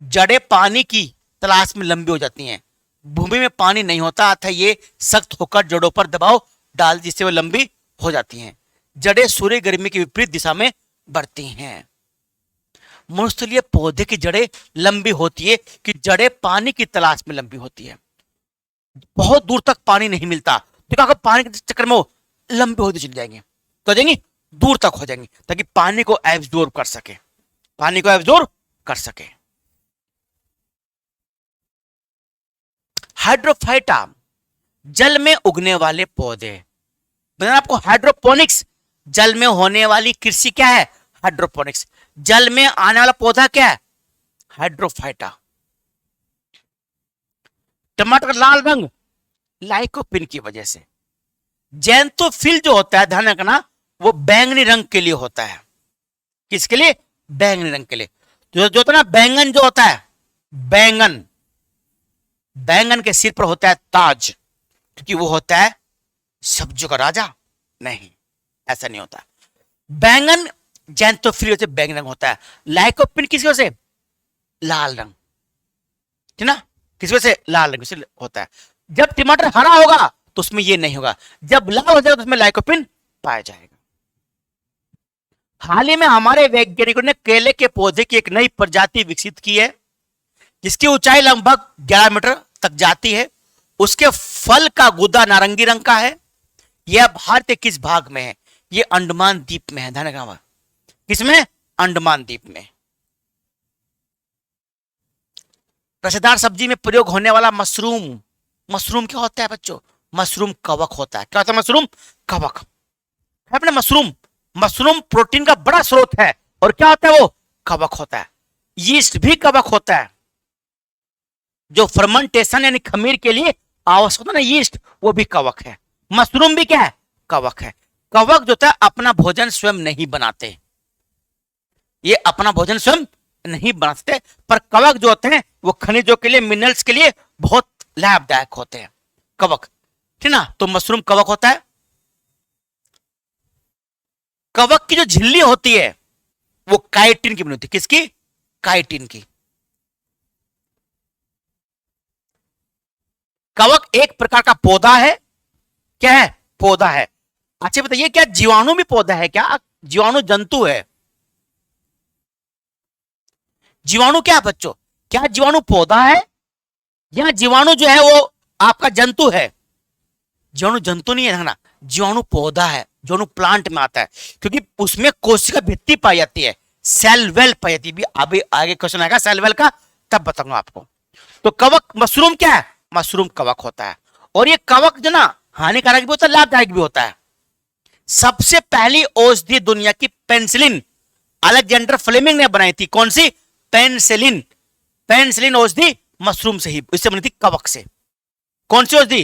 [SPEAKER 1] जड़ें पानी की तलाश में लंबी हो जाती हैं। भूमि में पानी नहीं होता अतः ये सख्त होकर जड़ों पर दबाव डाल जिससे वो लंबी हो जाती हैं। जड़ें सूर्य गर्मी की विपरीत दिशा में बढ़ती हैं। मरुस्थलीय पौधे की जड़ें लंबी होती है कि जड़ें पानी की तलाश में लंबी होती है। बहुत दूर तक पानी नहीं मिलता तो क्या पानी के चक्कर में वो लंबी होती चली जाएंगे, तो हो जाएंगी दूर तक हो जाएंगी ताकि पानी को एब्जॉर्ब कर सके, पानी को एब्जॉर्ब कर सके। हाइड्रोफाइटा जल में उगने वाले पौधे। मैंने आपको हाइड्रोपोनिक्स, जल में होने वाली कृषि क्या है? हाइड्रोपोनिक्स। जल में आने वाला पौधा क्या है? हाइड्रोफाइटा। टमाटर का लाल रंग लाइकोपिन की वजह से। जैंथोफिल जो होता है, ध्यान रखना, वो बैंगनी रंग के लिए होता है। किसके लिए? बैंगनी रंग के लिए। जो होता है ना बैंगन, जो होता है बैंगन, बैंगन के सिर पर होता है ताज, क्योंकि वो होता है सब्जियों का राजा। नहीं, ऐसा नहीं होता। बैंगन जैंथोफिल से बैंगनी रंग होता है। लाइकोपिन किसकी वजह से? लाल रंग, ठीक ना, किस वजह से? लाल रंग से होता है। जब टमाटर हरा होगा तो उसमें ये नहीं होगा, जब लाल हो जाएगा तो उसमें लाइकोपिन पाया जाएगा। हाल ही में हमारे वैज्ञानिकों ने केले के पौधे की एक नई प्रजाति विकसित की है जिसकी ऊंचाई लगभग 11 मीटर तक जाती है। उसके फल का गुदा नारंगी रंग का है। यह भारत के किस भाग में है? यह अंडमान द्वीप में है। ध्यान रखना, किसमें? अंडमान द्वीप में। रसेदार सब्जी में प्रयोग होने वाला मशरूम। मशरूम क्या होता है बच्चों? मशरूम कवक होता है। क्या होता है? मशरूम कवक। अपने मशरूम प्रोटीन का बड़ा स्रोत है और क्या होता है? वो कवक होता है। यीस्ट भी कवक होता है। जो फर्मेंटेशन यानी खमीर के लिए आवश्यक होता है ना यीस्ट, वो भी कवक है। मशरूम भी क्या है? कवक है। कवक जो होता है अपना भोजन स्वयं नहीं बनाते, ये अपना भोजन स्वयं नहीं बना सकते, पर कवक जो होते हैं वो खनिजों के लिए, मिनरल्स के लिए बहुत लाभदायक होते हैं कवक, ठीक ना। तो मशरूम कवक होता है। कवक की जो झिल्ली होती है वो काइटिन की बनी होती है। किसकी? काइटिन की। कवक एक प्रकार का पौधा है। क्या है? पौधा है। अच्छा बताइए, क्या जीवाणु भी पौधा है? क्या जीवाणु जंतु है? जीवाणु क्या है बच्चों? क्या जीवाणु पौधा है या जीवाणु जो है वो आपका जंतु है? जीवाणु जंतु नहीं है ना, जीवाणु पौधा है। जीवाणु प्लांट में आता है क्योंकि उसमें कोशिका भित्ति पाई जाती है, सेल वेल पाई जाती है। अभी आगे क्वेश्चन आएगा सेल वेल का, तब बताऊंगा आपको। तो कवक, मशरूम क्या है? मशरूम कवक होता है। और ये कवक जो ना हानिकारक भी होता है, लाभदायक भी होता है। सबसे पहली औषधि दुनिया की पेनिसिलिन अलेक्जेंडर फ्लेमिंग ने बनाई थी। कौन सी? पेनिसिलिन। पेनिसिलिन औषधि मशरूम से ही, इससे बनी थी, कवक से। कौन सी औषधि?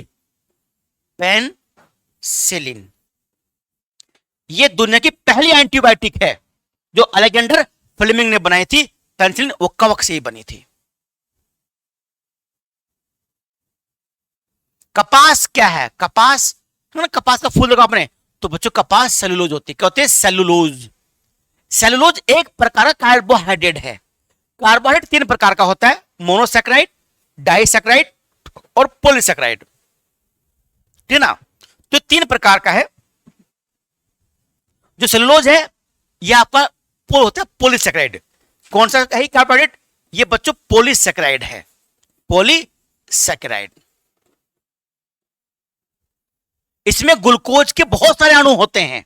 [SPEAKER 1] पेनिसिलिन। ये दुनिया की पहली एंटीबायोटिक है जो अलेक्जेंडर फ्लेमिंग ने बनाई थी। पेनिसिलिन वो कवक से ही बनी थी। कपास क्या है? कपास, कपास का फूल देखो आपने, तो बच्चों कपास सेलुलोज होती है। क्या होती है? सेलुलोज। सेलुलोज एक प्रकार का कार्बोहाइड्रेट है। कार्बोहाइड्रेट 3 प्रकार का होता है। मोनोसैकेराइड, डाइसैकेराइड और पॉलीसैकेराइड, ठीक है ना। तो 3 प्रकार का है। जो सेलुलोज है ये आपका होता है पॉलीसैकेराइड। कौन सा है कार्बोहाइड्रेट? ये बच्चों पॉलीसैकेराइड है, पॉलीसैकेराइड। इसमें ग्लूकोज के बहुत सारे अणु होते हैं।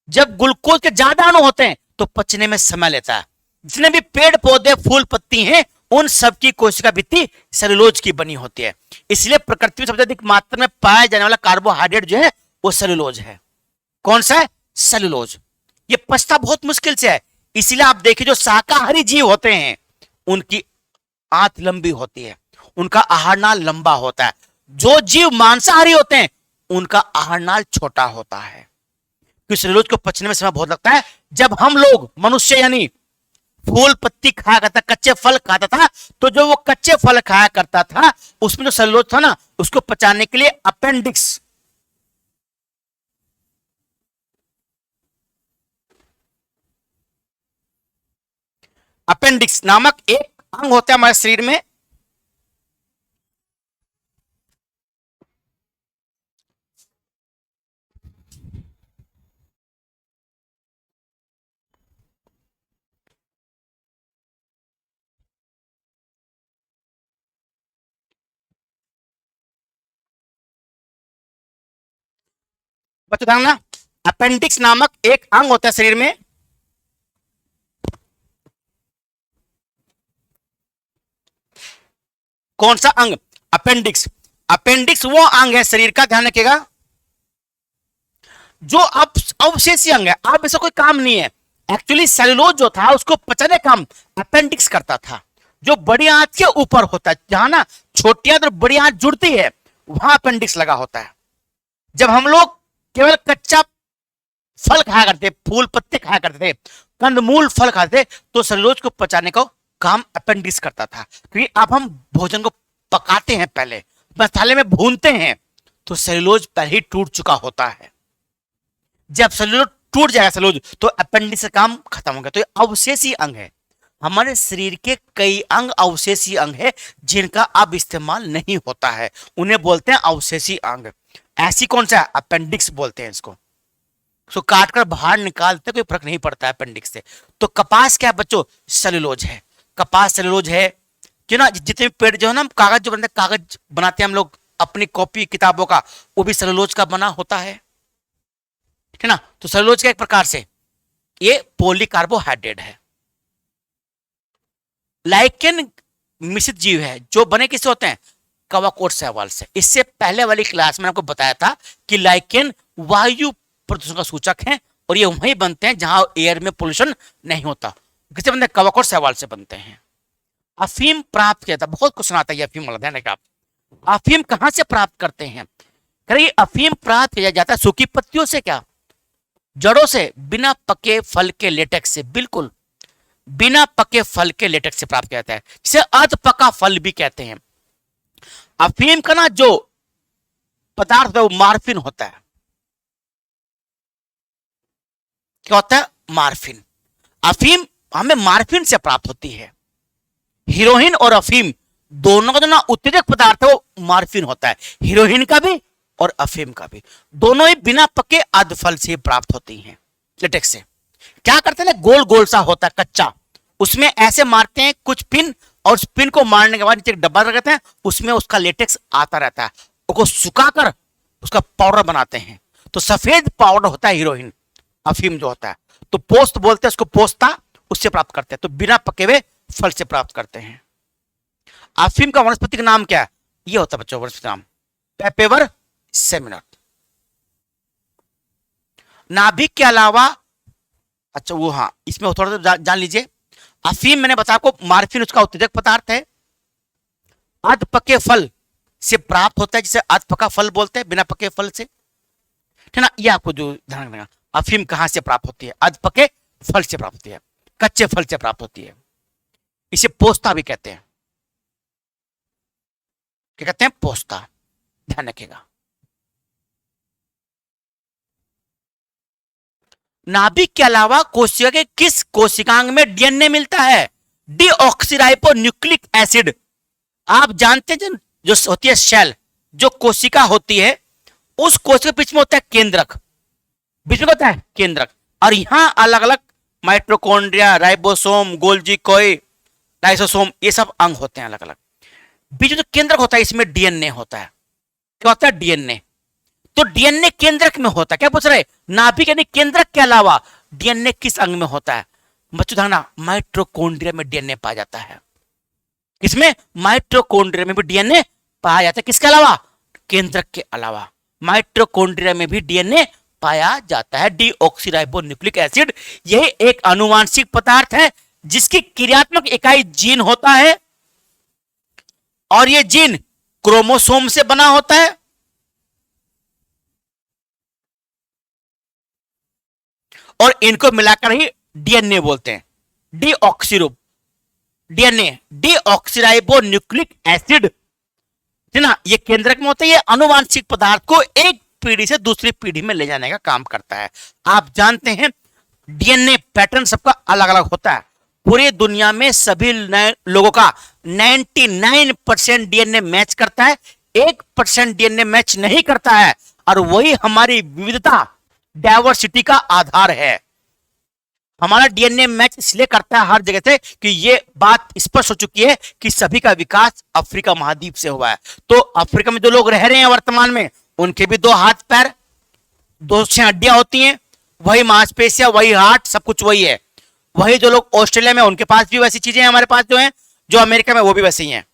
[SPEAKER 1] जब ग्लूकोज के ज्यादा अणु होते हैं तो पचने में समय लेता है। जितने भी पेड़ पौधे फूल पत्ती हैं उन सब की कोशिका भित्ति सेलुलोज की बनी होती है। इसलिए प्रकृति में सबसे अधिक मात्रा में पाया जाने वाला कार्बोहाइड्रेट जो है वो सेलुलोज है। कौन सा है? सेलुलोज। ये पचता बहुत मुश्किल से है। इसलिए आप देखिए जो शाकाहारी जीव होते हैं उनकी आंत लंबी होती है, उनका आहार नाल लंबा होता है। जो जीव मांसाहारी होते हैं उनका आहार नाल छोटा होता है, क्योंकि सेलुलोज को पचने में समय बहुत लगता है। जब हम लोग मनुष्य यानी फूल पत्ती खाया करता, कच्चे फल खाता था, तो जो वो कच्चे फल खाया करता था उसमें जो सेलुलोज था ना, उसको पचाने के लिए अपेंडिक्स नामक एक अंग होता है हमारे शरीर में। बच्चों ध्यान ना, अपेंडिक्स नामक एक अंग होता है शरीर में। कौन सा अंग? अपेंडिक्स। अपेंडिक्स वो अंग है शरीर का, ध्यान रखिएगा, जो अब अवशेषी अंग है। अब ऐसा कोई काम नहीं है। एक्चुअली सेलुलोज जो था उसको पचाने काम अपेंडिक्स करता था, जो बड़ी आंत के ऊपर होता है। जहां ना छोटी आंत और बड़ी आंत जुड़ती है वहां अपेंडिक्स लगा होता है। जब हम लोग केवल कच्चा फल खाया करते, फूल पत्ते खाया करते थे, कंदमूल फल खाते थे, तो सेलुलोज को पचाने का काम अपेंडिक्स करता था। क्योंकि अब हम भोजन को पकाते हैं, पहले मसाले में भूनते हैं, तो सेलुलोज पहले ही टूट चुका होता है। जब सेलुलोज टूट जाएगा सेलुलोज, तो अपेंडिक्स का काम खत्म हो गया। तो ये अवशेषी अंग है। हमारे शरीर के कई अंग अवशेषी अंग है जिनका अब इस्तेमाल नहीं होता है, उन्हें बोलते हैं अवशेषी अंग। ऐसी कौन सा? अपेंडिक्स बोलते हैं इसको। सो काट कर बाहर निकालते कोई फर्क नहीं पड़ता है अपेंडिक्स से। तो कपास क्या है बच्चों? सेलुलोज है। कपास सेलुलोज है कि ना। जितने भी पेड़ जो है ना, कागज जो बनते हैं, कागज बनाते हैं हम लोग अपनी कॉपी किताबों का, वो भी सेलुलोज का बना होता है, ठीक है ना। तो सेलुलोज का एक प्रकार से ये पॉलीकार्बोहाइड्रेट है। लाइकेन मिश्रित जीव है जो बने किससे होते हैं? कवक और शैवाल से। इससे पहले वाली क्लास में आपको बताया था कि लाइकेन वायु प्रदूषण का सूचक है और ये वहीं बनते हैं जहां एयर में पोल्यूशन नहीं होता। किससे बनते हैं? कवक और शैवाल से बनते हैं। अफीम प्राप्त किया था, बहुत क्वेश्चन आता है अफीम वाला, ध्यान रखिए आप। अफीम कहां से प्राप्त करते हैं? करिए अफीम प्राप्त किया जाता है सूखी पत्तियों से, क्या जड़ों से, बिना पके फल के लेटेक्स से। बिल्कुल बिना पके फल के लेटेक्स से प्राप्त किया जाता है, जिसे अर्ध पका फल भी कहते हैं। अफीम का ना जो पदार्थ है वो मार्फिन होता है। क्या होता है? मार्फिन। अफीम हमें मार्फिन से प्राप्त होती है। हीरोइन और अफीम दोनों का जो ना उत्तेजक पदार्थ है वो मार्फिन होता है, हीरोइन का भी और अफीम का भी। दोनों ही बिना पके अर्ध फल से प्राप्त होती हैं लेटेक्स से। क्या करते हैं ना, गोल गोल सा होता है कच्चा, उसमें ऐसे मारते हैं कुछ पिन, और उस पिन को मारने के बाद नीचे एक डब्बा रखते हैं, उसमें उसका लेटेक्स आता रहता है। उसको सुखाकर उसका पाउडर बनाते हैं, तो सफेद पाउडर होता है हीरोइन, अफीम जो होता है। तो पोस्त बोलते हैं उसको, पोस्ता, उससे प्राप्त करते हैं। तो बिना पके हुए फल से प्राप्त करते हैं। अफीम का वनस्पति नाम क्या है? ये होता है बच्चों वनस्पति नाम पेपेवर सेमिनर। नाभिक के अलावा, अच्छा वो हाँ, इसमें थोड़ा सा जान लीजिए। अफीम मैंने बताया आपको, मार्फिन उसका उत्तेजक पदार्थ है। अर्ध पके फल से प्राप्त होता है, जिसे अर्ध पका फल बोलते हैं, बिना पके फल से, ठीक ना। ये आपको जो ध्यान रखना, अफीम कहां से प्राप्त होती है? अर्ध पके फल से प्राप्त होती है, कच्चे फल से प्राप्त होती है। इसे पोस्ता भी कहते हैं। क्या कहते हैं? पोस्ता। ध्यान रखिएगा। नाभिक के अलावा कोशिका के किस कोशिकांग में डीएनए मिलता है? डीऑक्सीराइबोन्यूक्लिक एसिड, आप जानते हैं जो होती है सेल, जो कोशिका होती है, उस कोशिका के बीच में होता है केंद्रक, बीच में होता है केंद्रक, और यहां अलग अलग माइट्रोकॉन्ड्रिया, राइबोसोम, गोल्जी कोई, लाइसोसोम, ये सब अंग होते हैं अलग अलग। बीच में जो केंद्रक होता है इसमें डीएनए होता है। क्या होता है? डीएनए। तो डीएनए केंद्रक में होता है। क्या पूछ रहे? नाभिक यानी केंद्रक के अलावा डीएनए किस अंग में होता है? बच्चों ध्यान, माइट्रोकॉन्ड्रिया में डीएनए पाया जाता है। किसमें? माइट्रोकॉन्ड्रिया में भी डीएनए पाया जाता है। किसके अलावा? केंद्रक के अलावा माइट्रोकॉन्ड्रिया में भी डीएनए पाया जाता है। डीऑक्सीराइबोन्यूक्लिक एसिड यह एक आनुवांशिक पदार्थ है जिसकी क्रियात्मक इकाई जीन होता है, और यह जीन क्रोमोसोम से बना होता है, और इनको मिलाकर ही डीएनए बोलते हैं। डीएनए डीऑक्सीराइबोन्यूक्लिक एसिड है ना, ये केंद्रक में होता है। ये आनुवांशिक पदार्थ को एक पीढ़ी से दूसरी पीढ़ी में ले जाने का काम करता है। आप जानते हैं डीएनए पैटर्न सबका अलग अलग होता है। पूरी दुनिया में सभी लोगों का 99% डीएनए मैच करता है, 1% डीएनए मैच नहीं करता है, और वही हमारी विविधता, डायवर्सिटी का आधार है। हमारा डीएनए मैच इसलिए करता है हर जगह से कि ये बात स्पष्ट हो चुकी है कि सभी का विकास अफ्रीका महाद्वीप से हुआ है। तो अफ्रीका में जो लोग रह रहे हैं वर्तमान में, उनके भी 2 हाथ पैर, 2 हड्डियां होती हैं, वही मांसपेशियां, वही हार्ट, सब कुछ वही है। वही जो लोग ऑस्ट्रेलिया में, उनके पास भी वैसी चीजें हैं, हमारे पास जो है, जो अमेरिका में, वो भी वैसे ही हैं।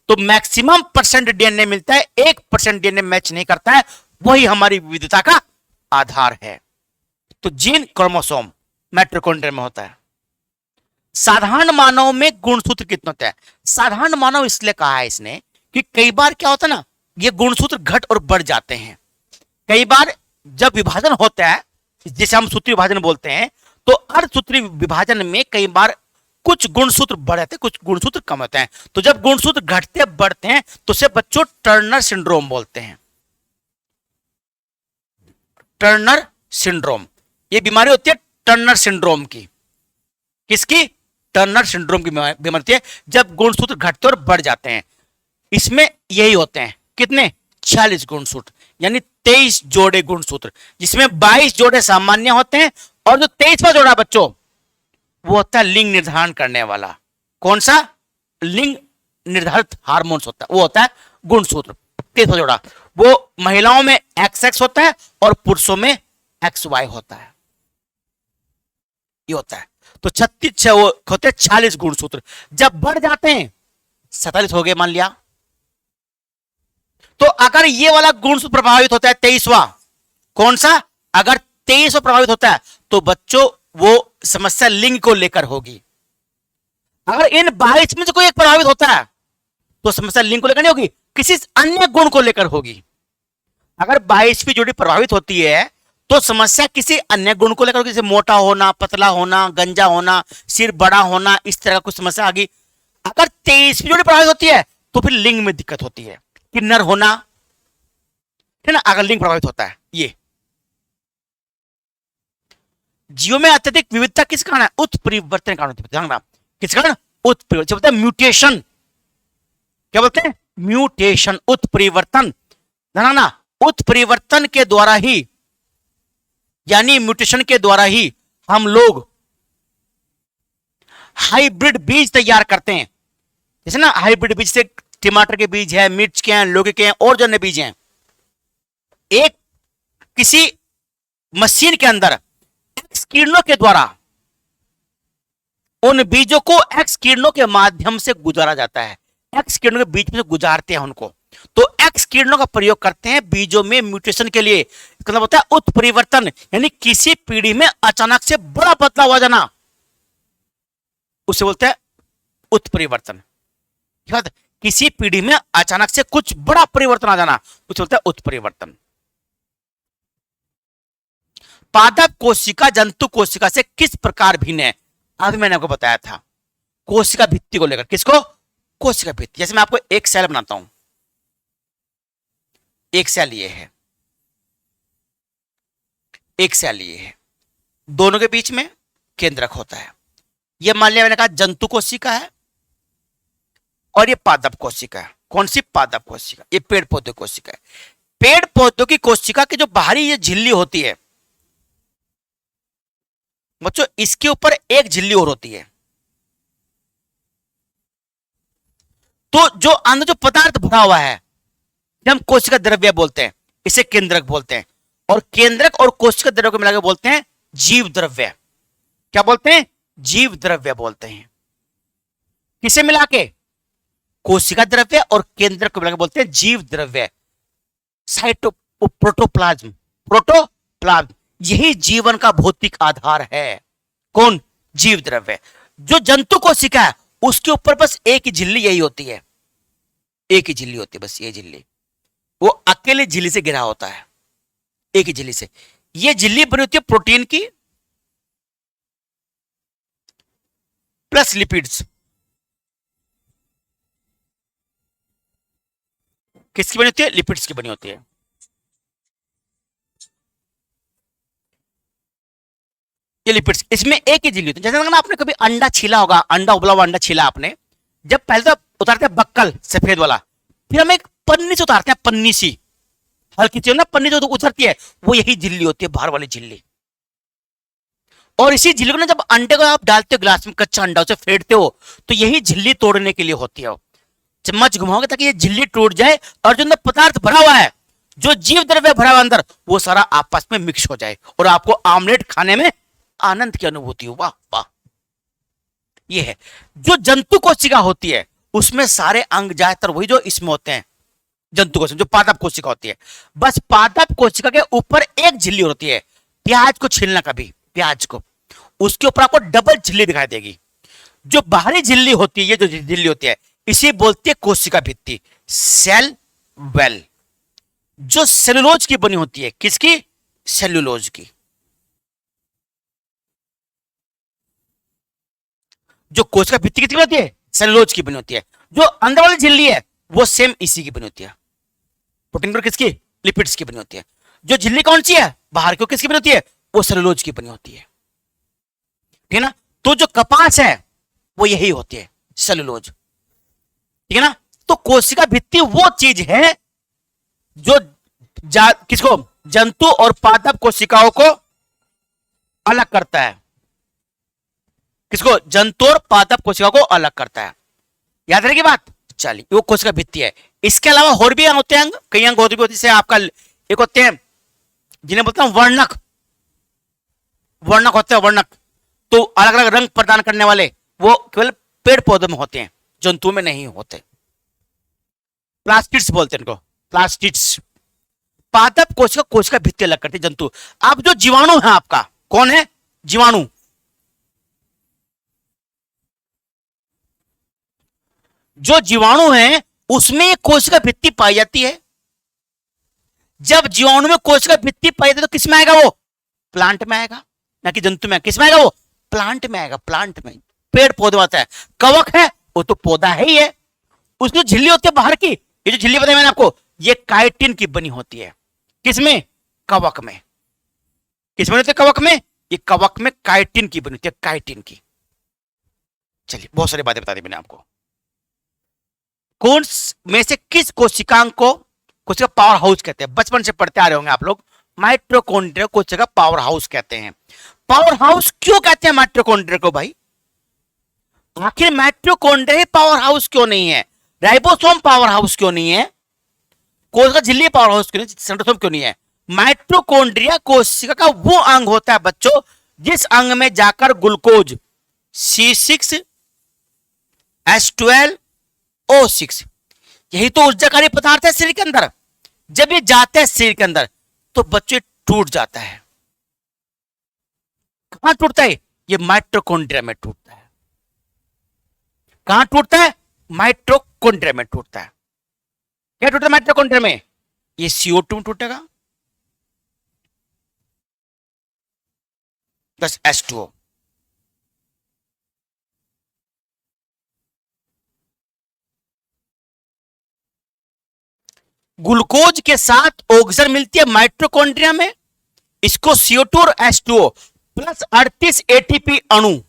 [SPEAKER 1] तो मैक्सिमम % डीएनए मिलता है, 1% डीएनए मैच नहीं करता है, वही हमारी विविधता का आधार है। तो जीन क्रोमोसोम माइटोकॉन्ड्रिया में होता है। साधारण मानव में गुणसूत्र कितने होते हैं? साधारण मानव इसलिए कहा है इसने कि कई बार क्या होता है ना, ये गुणसूत्र घट और बढ़ जाते हैं। कई बार जब विभाजन होता है, जिसे हम सूत्री विभाजन बोलते हैं, तो अर्धसूत्री विभाजन में कई बार कुछ गुणसूत्र बढ़ जाते हैं, कुछ गुणसूत्र कम होते हैं। तो जब गुणसूत्र घटते बढ़ते हैं तो उसे बच्चों टर्नर सिंड्रोम बोलते हैं। टर्नर सिंड्रोम, ये बीमारी होती है टर्नर सिंड्रोम की। किसकी? टर्नर सिंड्रोम की बीमारी होती है जब गुणसूत्र घटते और बढ़ जाते हैं। इसमें यही होते हैं कितने? 46 गुणसूत्र, यानी 23 जोड़े गुणसूत्र, जिसमें 22 जोड़े सामान्य होते हैं, और जो 23वां जोड़ा बच्चों, वो होता है लिंग निर्धारण करने वाला। कौन सा? लिंग निर्धारित हार्मोन्स होता है, वो होता है गुणसूत्र। 23वां जोड़ा वो महिलाओं में XX होता है और पुरुषों में XY होता है। ये होता है। तो 36 वो होते हैं 46 गुणसूत्र। जब बढ़ जाते हैं 47 हो गए मान लिया, तो अगर ये वाला गुणसूत्र प्रभावित होता है 23वां, कौन सा? अगर 23वां प्रभावित होता है तो बच्चों वो समस्या लिंग को लेकर होगी। अगर इन 22 में से कोई एक प्रभावित होता है तो समस्या लिंग को लेकर नहीं होगी, किसी अन्य गुण को लेकर होगी। अगर 22वीं जोड़ी प्रभावित होती है तो समस्या किसी अन्य गुण को लेकर, जैसे मोटा होना, पतला होना, गंजा होना, सिर बड़ा होना, इस तरह का कुछ समस्या आ गई। अगर 23वीं जोड़ी प्रभावित होती है तो फिर लिंग में दिक्कत होती है, किन्नर होना, है ना, अगर लिंग प्रभावित होता है। ये जीवों में अत्यधिक विविधता किस कारण है? उत्परिवर्तन कारण होती है। किस कारण? उत्परिवर्तन बोलते हैं म्यूटेशन। क्या बोलते हैं? म्यूटेशन, उत्परिवर्तन। ना उत्परिवर्तन के द्वारा ही, यानी म्यूटेशन के द्वारा ही हम लोग हाइब्रिड बीज तैयार करते हैं। जैसे ना हाइब्रिड बीज से टमाटर के बीज है, मिर्च के हैं, लौकी के हैं, और जो अन्य बीज हैं, एक किसी मशीन के अंदर एक्स किरणों के द्वारा उन बीजों को एक्स किरणों के माध्यम से गुजारा जाता है। एक्स किरणों के बीच में से गुजारते हैं उनको, तो एक्स किरणों का प्रयोग करते हैं बीजों में म्यूटेशन के लिए। मतलब होता है उत्परिवर्तन, यानी किसी पीढ़ी में अचानक से बड़ा बदलाव आ जाना, उसे बोलते हैं उत्परिवर्तन। किसी पीढ़ी में अचानक से कुछ बड़ा परिवर्तन आ जाना, उसे बोलते हैं उत्परिवर्तन। पादप कोशिका जंतु कोशिका से किस प्रकार भिन्न है? अभी मैंने आपको बताया था कोशिका भित्ति को लेकर। किसको? कोशिका भित्ति। जैसे मैं आपको एक सेल बनाता हूं, एक सेल ये है, एक सेल ये है, दोनों के बीच में केंद्रक होता है, ये मान लिया मैंने कहा जंतु कोशिका है और ये पादप कोशिका है। कौन सी? पादप कोशिका। ये पेड़ पौधे कोशिका है। पेड़ पौधों की कोशिका की जो बाहरी ये झिल्ली होती है बच्चों, इसके ऊपर एक झिल्ली और होती है। तो जो अंदर जो पदार्थ भरा हुआ है हम कोशिका द्रव्य बोलते हैं, इसे केंद्रक बोलते हैं। और केंद्रक और कोशिका द्रव्य को मिलाकर बोलते हैं जीव द्रव्य। क्या बोलते हैं? जीव द्रव्य बोलते हैं। किसे मिला के? कोशिका द्रव्य और केंद्रक को मिलाकर बोलते हैं जीव द्रव्य। प्रोटोप्लाज्म, प्रोटोप्लाज्म यही जीवन का भौतिक आधार है। कौन? जीव द्रव्य। जो जंतु कोशिका है उसके ऊपर बस एक ही झिल्ली यही होती है, एक ही झिल्ली होती है, बस ये झिल्ली। वो अकेले झिल्ली से घिरा होता है, एक ही झिल्ली से। ये झिल्ली बनी होती है प्रोटीन की प्लस लिपिड्स। किसकी बनी होती है? लिपिड्स की बनी होती है। ये लिपिड्स, इसमें एक ही झिल्ली होती है। जैसे ना आपने कभी अंडा छीला होगा, अंडा उबला हुआ अंडा छीला आपने, जब पहले तो उतारते हैं बक्कल सफेद वाला, फिर हम एक पन्नी से उतारते हैं, पन्नी सी हल्की सी ना पन्नी जो उतरती है, वो यही झिल्ली होती है, बाहर वाली झिल्ली। और इसी झिल्ली को ना जब अंडे को आप डालते हो गिलास में, कच्चा अंडा उसे फेंटते हो, तो यही झिल्ली तोड़ने के लिए होती है। चम्मच घुमाओगे ताकि ये झिल्ली टूट जाए और जो अंदर पदार्थ भरा हुआ है, जो जीव द्रव्य भरा हुआ अंदर, वो सारा आपस में मिक्स हो जाए और आपको आमलेट खाने में आनंद की अनुभूति हो। वाह वाह। ये है जो जंतु कोशिका होती है, उसमें सारे अंग ज्यादातर वही जो इसमें होते हैं जंतु कोशिका, जो पादप कोशिका होती है। बस पादप कोशिका के ऊपर एक झिल्ली होती है। प्याज को छीलना कभी, प्याज को, उसके ऊपर आपको डबल झिल्ली दिखाई देगी। जो बाहरी झिल्ली होती है, ये जो झिल्ली होती है, इसे बोलती है कोशिका भित्ति, सेल वेल, जो सेलुलोज की बनी होती है। किसकी? सेलुलोज की। जो कोशिका भित्ति कितनी होती है? सेलुलोज की बनी होती है। जो अंदर वाली झिल्ली है वो सेम इसी की बनी होती है। प्रोटीन पर किसकी? लिपिड्स की बनी होती है। जो झिल्ली कौन सी है बाहर की, किसकी बनी होती है? वो सेलुलोज की बनी होती है। ठीक है ना? तो जो कपास है वो यही होती है, सेलुलोज। ठीक है ना? तो कोशिका भित्ति वो चीज है जो किसको? जंतु और पादप कोशिकाओं को अलग करता है। किसको? जंतु और पादप कोशिकाओं को अलग करता है। याद रहेगी बात? चलिए, वो कोशिका भित्ति है। इसके अलावा और भी होते हैं अंग, कई अंग होते हैं। जैसे आपका एक होते हैं जिन्हें बोलते हैं वर्णक, वर्णक होते हैं, वर्णक। तो अलग अलग रंग प्रदान करने वाले, वो केवल पेड़ पौधों में होते हैं, जंतुओं में नहीं होते। प्लास्टिड्स बोलते हैं इनको, प्लास्टिड्स। पादप कोशिका कोशिका भित्ति अलग करती है जंतु। अब जो जीवाणु है आपका, कौन है? जीवाणु। जो जीवाणु है उसमें कोशिका भित्ति पाई जाती है। जब जीवाणु में कोशिका भित्ति पाई जाती है तो किस में आएगा? वो प्लांट में आएगा, ना कि जंतु में। किस में आएगा? वो प्लांट में आएगा। प्लांट में, पेड़ पौधे में आता है। कवक है वो तो पौधा है ही है। उसकी झिल्ली होती है बाहर की, ये जो झिल्ली बताई मैंने आपको, ये काइटिन की बनी होती है। किसमें? कवक में। किस में होती है? कवक में। ये कवक में काइटिन की बनी होती है, काइटिन की। चलिए, बहुत सारी बातें बता दी मैंने आपको। कौन में से किस कोशिकांग को कोशिका पावर हाउस कहते हैं? बचपन से पढ़ते आ रहे होंगे आप लोग। माइटोकॉन्ड्रिया कोशिका पावर हाउस कहते हैं। पावर हाउस क्यों कहते हैं माइटोकॉन्ड्रिया को भाई? आखिर माइटोकॉन्ड्रिया पावर हाउस क्यों नहीं है? राइबोसोम पावर हाउस क्यों नहीं है? कोशिका झिल्ली पावर हाउस क्यों नहीं? सेंट्रोसोम क्यों नहीं है? माइटोकॉन्ड्रिया कोशिका का वो अंग होता है बच्चों, जिस अंग में जाकर ग्लूकोज C6H12O6, यही तो ऊर्जाकारी पदार्थ है शरीर के अंदर। जब ये जाता है शरीर के अंदर तो बच्चे टूट जाता है। कहां टूटता है? ये माइटोकॉन्ड्रिया में टूटता है। कहां टूटता है? माइटोकॉन्ड्रिया में टूटता है। क्या टूटता है माइटोकॉन्ड्रिया में? ये CO2 में टूटेगा, प्लस H2O। ग्लूकोज के साथ ऑक्सीजन मिलती है माइटोकॉन्ड्रिया में, इसको CO2 और H2O प्लस 38 ATP अणु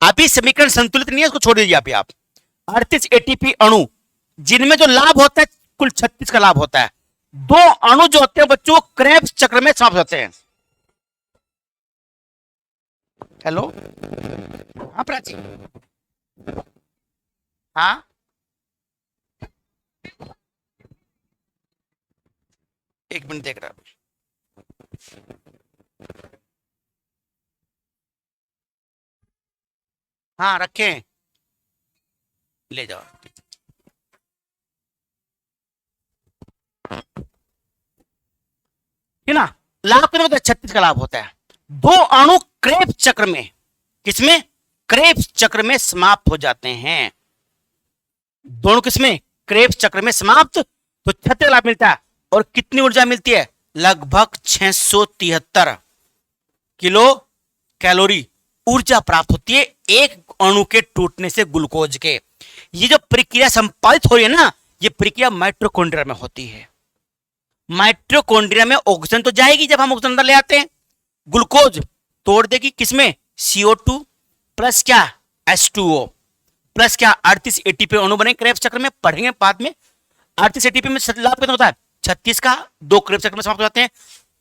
[SPEAKER 1] अभी समीकरण संतुलित नहीं है, उसको छोड़ दीजिए आप 38 एटीपी अणु, जिनमें जो लाभ होता है कुल 36 का लाभ होता है। 2 अणु जो होते हैं बच्चों क्रेब्स चक्र में समाप्त होते हैं। हेलो, हाँ प्राची, हाँ एक मिनट देख रहा हूं। हाँ रखें, ले जाओ। है ना, लाभ कितना होता है? 36 का लाभ होता है। 2 अणु क्रेब्स चक्र में, किसमें? क्रेब्स चक्र में समाप्त हो जाते हैं। दोनों किसमें? क्रेब्स चक्र में समाप्त, तो 36 लाभ मिलता है। और कितनी ऊर्जा मिलती है? लगभग 673 किलो कैलोरी ऊर्जा प्राप्त होती है एक अणु के टूटने से, ग्लूकोज के। ये जो प्रक्रिया संपादित हो रही है ना, ये प्रक्रिया माइटोकॉन्ड्रिया में होती है। माइटोकॉन्ड्रिया में ऑक्सीजन तो जाएगी, जब हम ऑक्सीजन अंदर ले आते हैं, ग्लूकोज तोड़ देगी किसमें? CO2 प्लस क्या? H2O प्लस क्या? 38 एटीपी अणु बने क्रेब्स चक्र में, पढ़ेंगे बाद में। 38 एटीपी में लाभ कितना होता है? 36 का, 2 क्रेब्स चक्र में समाप्त हो जाते हैं।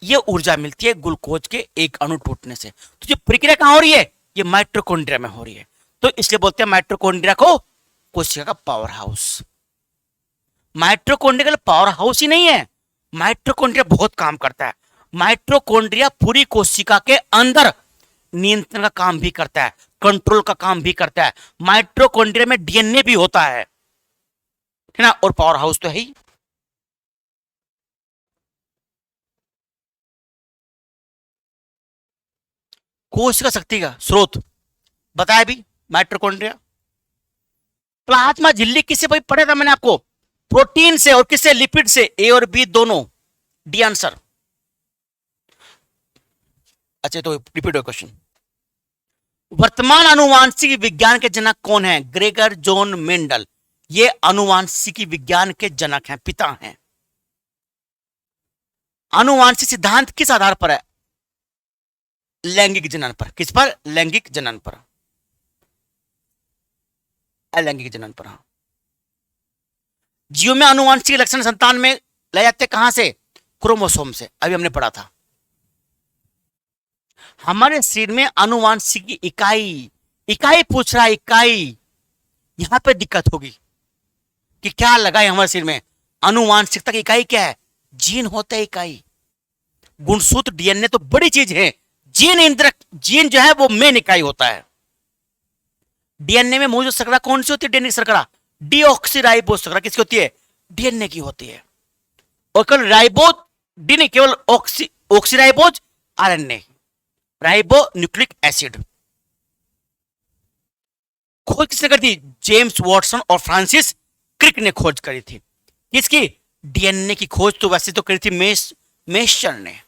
[SPEAKER 1] ये ऊर्जा मिलती है ग्लूकोज के एक अणु टूटने से। तो ये प्रक्रिया कहां हो रही है? ये माइटोकॉन्ड्रिया में हो रही है। तो इसलिए बोलते हैं माइटोकॉन्ड्रिया को कोशिका का powerhouse. Mitochondria powerhouse ही नहीं है, माइटोकॉन्ड्रिया बहुत काम करता है। माइटोकॉन्ड्रिया पूरी कोशिका के अंदर नियंत्रण का काम भी करता है, कंट्रोल का काम भी करता है। माइटोकॉन्ड्रिया में DNA भी होता है ना, और पावर हाउस तो है ही। कोशिका शक्ति का स्रोत बताया भी माइटोकॉन्ड्रिया। प्लाज्मा झिल्ली किससे भाई पढ़ा था मैंने आपको? प्रोटीन से, और किससे? लिपिड से। ए और बी दोनों, डी आंसर। अच्छा तो रिपीट क्वेश्चन। वर्तमान आनुवांशिकी विज्ञान के जनक कौन है? Gregor John Mendel. ये आनुवांशिकी विज्ञान के जनक हैं, पिता हैं। आनुवांशिक सिद्धांत किस आधार पर है? लैंगिक जनन पर। किस पर? लैंगिक जनन पर, अलैंगिक जनन पर। हाँ, जीव में आनुवांशिक लक्षण संतान में ले जाते कहां से? क्रोमोसोम से। अभी हमने पढ़ा था। हमारे शरीर में आनुवांशिक इकाई, इकाई पूछ रहा है, इकाई। यहां पे दिक्कत होगी कि क्या लगाए हमारे शरीर में। आनुवांशिकता की इकाई क्या है? जीन होता है इकाई। गुणसूत्र DNA तो बड़ी चीज है, जीन इंद्रक, जीन जो है वो मेन इकाई होता है। DNA में मौजूद शर्करा कौन सी होती है? DNA शर्करा डीऑक्सीराइबोज शर्करा किसकी होती है? DNA की होती है। और केवल राइबोज डी नहीं, केवल oxyribose RNA, ribo nucleic acid. खोज किसने करी थी? जेम्स वॉटसन और फ्रांसिस क्रिक ने खोज करी थी। किसकी? DNA की खोज तो वैसे तो करी थी मेस्चर ने।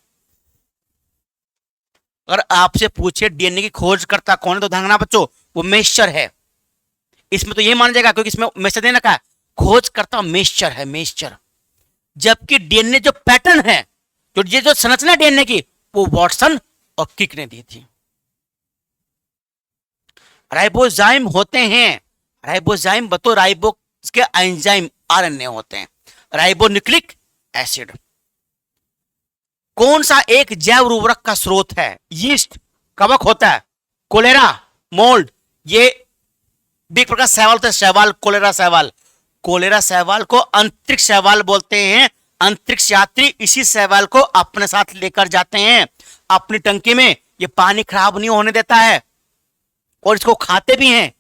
[SPEAKER 1] अगर आपसे पूछे DNA की खोज करता कौन है, तो ध्यान रखना बच्चों, वो मेस्चर है। इसमें तो ये माना जाएगा क्योंकि इसमें मेस्चर देना का खोज करता मेस्चर है, मेस्चर। जबकि DNA जो पैटर्न है, तो ये जो संरचना DNA की, वो वॉटसन और क्रिक ने दी थी। राइबोजाइम होते हैं, राइबोजाइम बतो राइबो के एंजाइम RNA होते हैं, राइबोन्यूक्लिक एसिड। कौन सा एक जैव उर्वरक का स्रोत है? यीस्ट, कवक होता है, कोलेरा, मोल्ड। ये भी एक प्रकार शैवाल होता है, शैवाल, कोलेरा शैवाल। कोलेरा शैवाल को अंतरिक्ष शैवाल बोलते हैं। अंतरिक्ष यात्री इसी शैवाल को अपने साथ लेकर जाते हैं अपनी टंकी में। ये पानी खराब नहीं होने देता है और इसको खाते भी हैं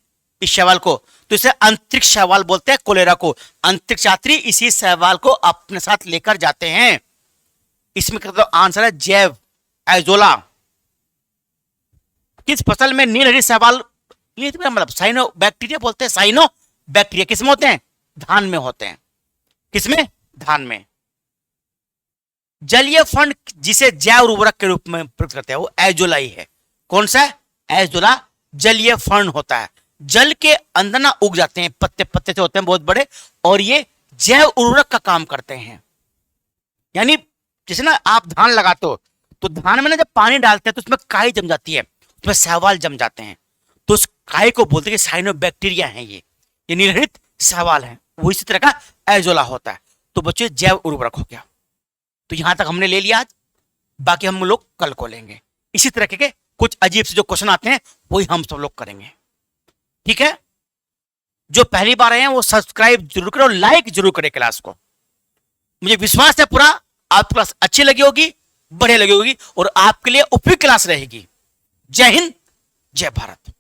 [SPEAKER 1] इस शैवाल को, तो इसे अंतरिक्ष शैवाल बोलते हैं, कोलेरा को। अंतरिक्ष यात्री इसी शैवाल को अपने साथ लेकर जाते हैं। इसमें तो आंसर है जैव एजोला। किस फसल में नीलहरी शैवाल, मतलब साइनो बैक्टीरिया बोलते हैं, साइनो बैक्टीरिया किसमें होते हैं? धान में होते हैं। किसमें? धान में। जलीय फंड जिसे जैव उर्वरक के रूप में प्रयुक्त करते हैं वो एजोला ही है। कौन सा? एजोला जलीय फंड होता है। जल के अंदर ना उग जाते हैं, पत्ते पत्ते से होते हैं बहुत बड़े, और ये जैव उर्वरक का काम करते हैं। यानी जैसे ना आप धान लगाते हो, तो धान में ना जब पानी डालते हैं तो उसमें काई जम जाती है, उसमें शैवाल जम जाते हैं। तो उस काय को बोलते हैं साइनोबैक्टीरिया है ये निर्धारित सवाल है। वो इसी तरह का एजोला होता है। तो बच्चों जैव उर्वरक हो गया। तो यहां तक हमने ले लिया आज, बाकी हम लोग कल को लेंगे। इसी तरह के कुछ अजीब से जो क्वेश्चन आते हैं वही हम सब लोग करेंगे, ठीक है। जो पहली बार आए हैं वो सब्सक्राइब जरूर करें और लाइक जरूर करें क्लास को। मुझे विश्वास है पूरा आपको क्लास अच्छी लगी होगी, बढ़िया लगी होगी और आपके लिए उपयुक्त क्लास रहेगी। जय हिंद, जय भारत।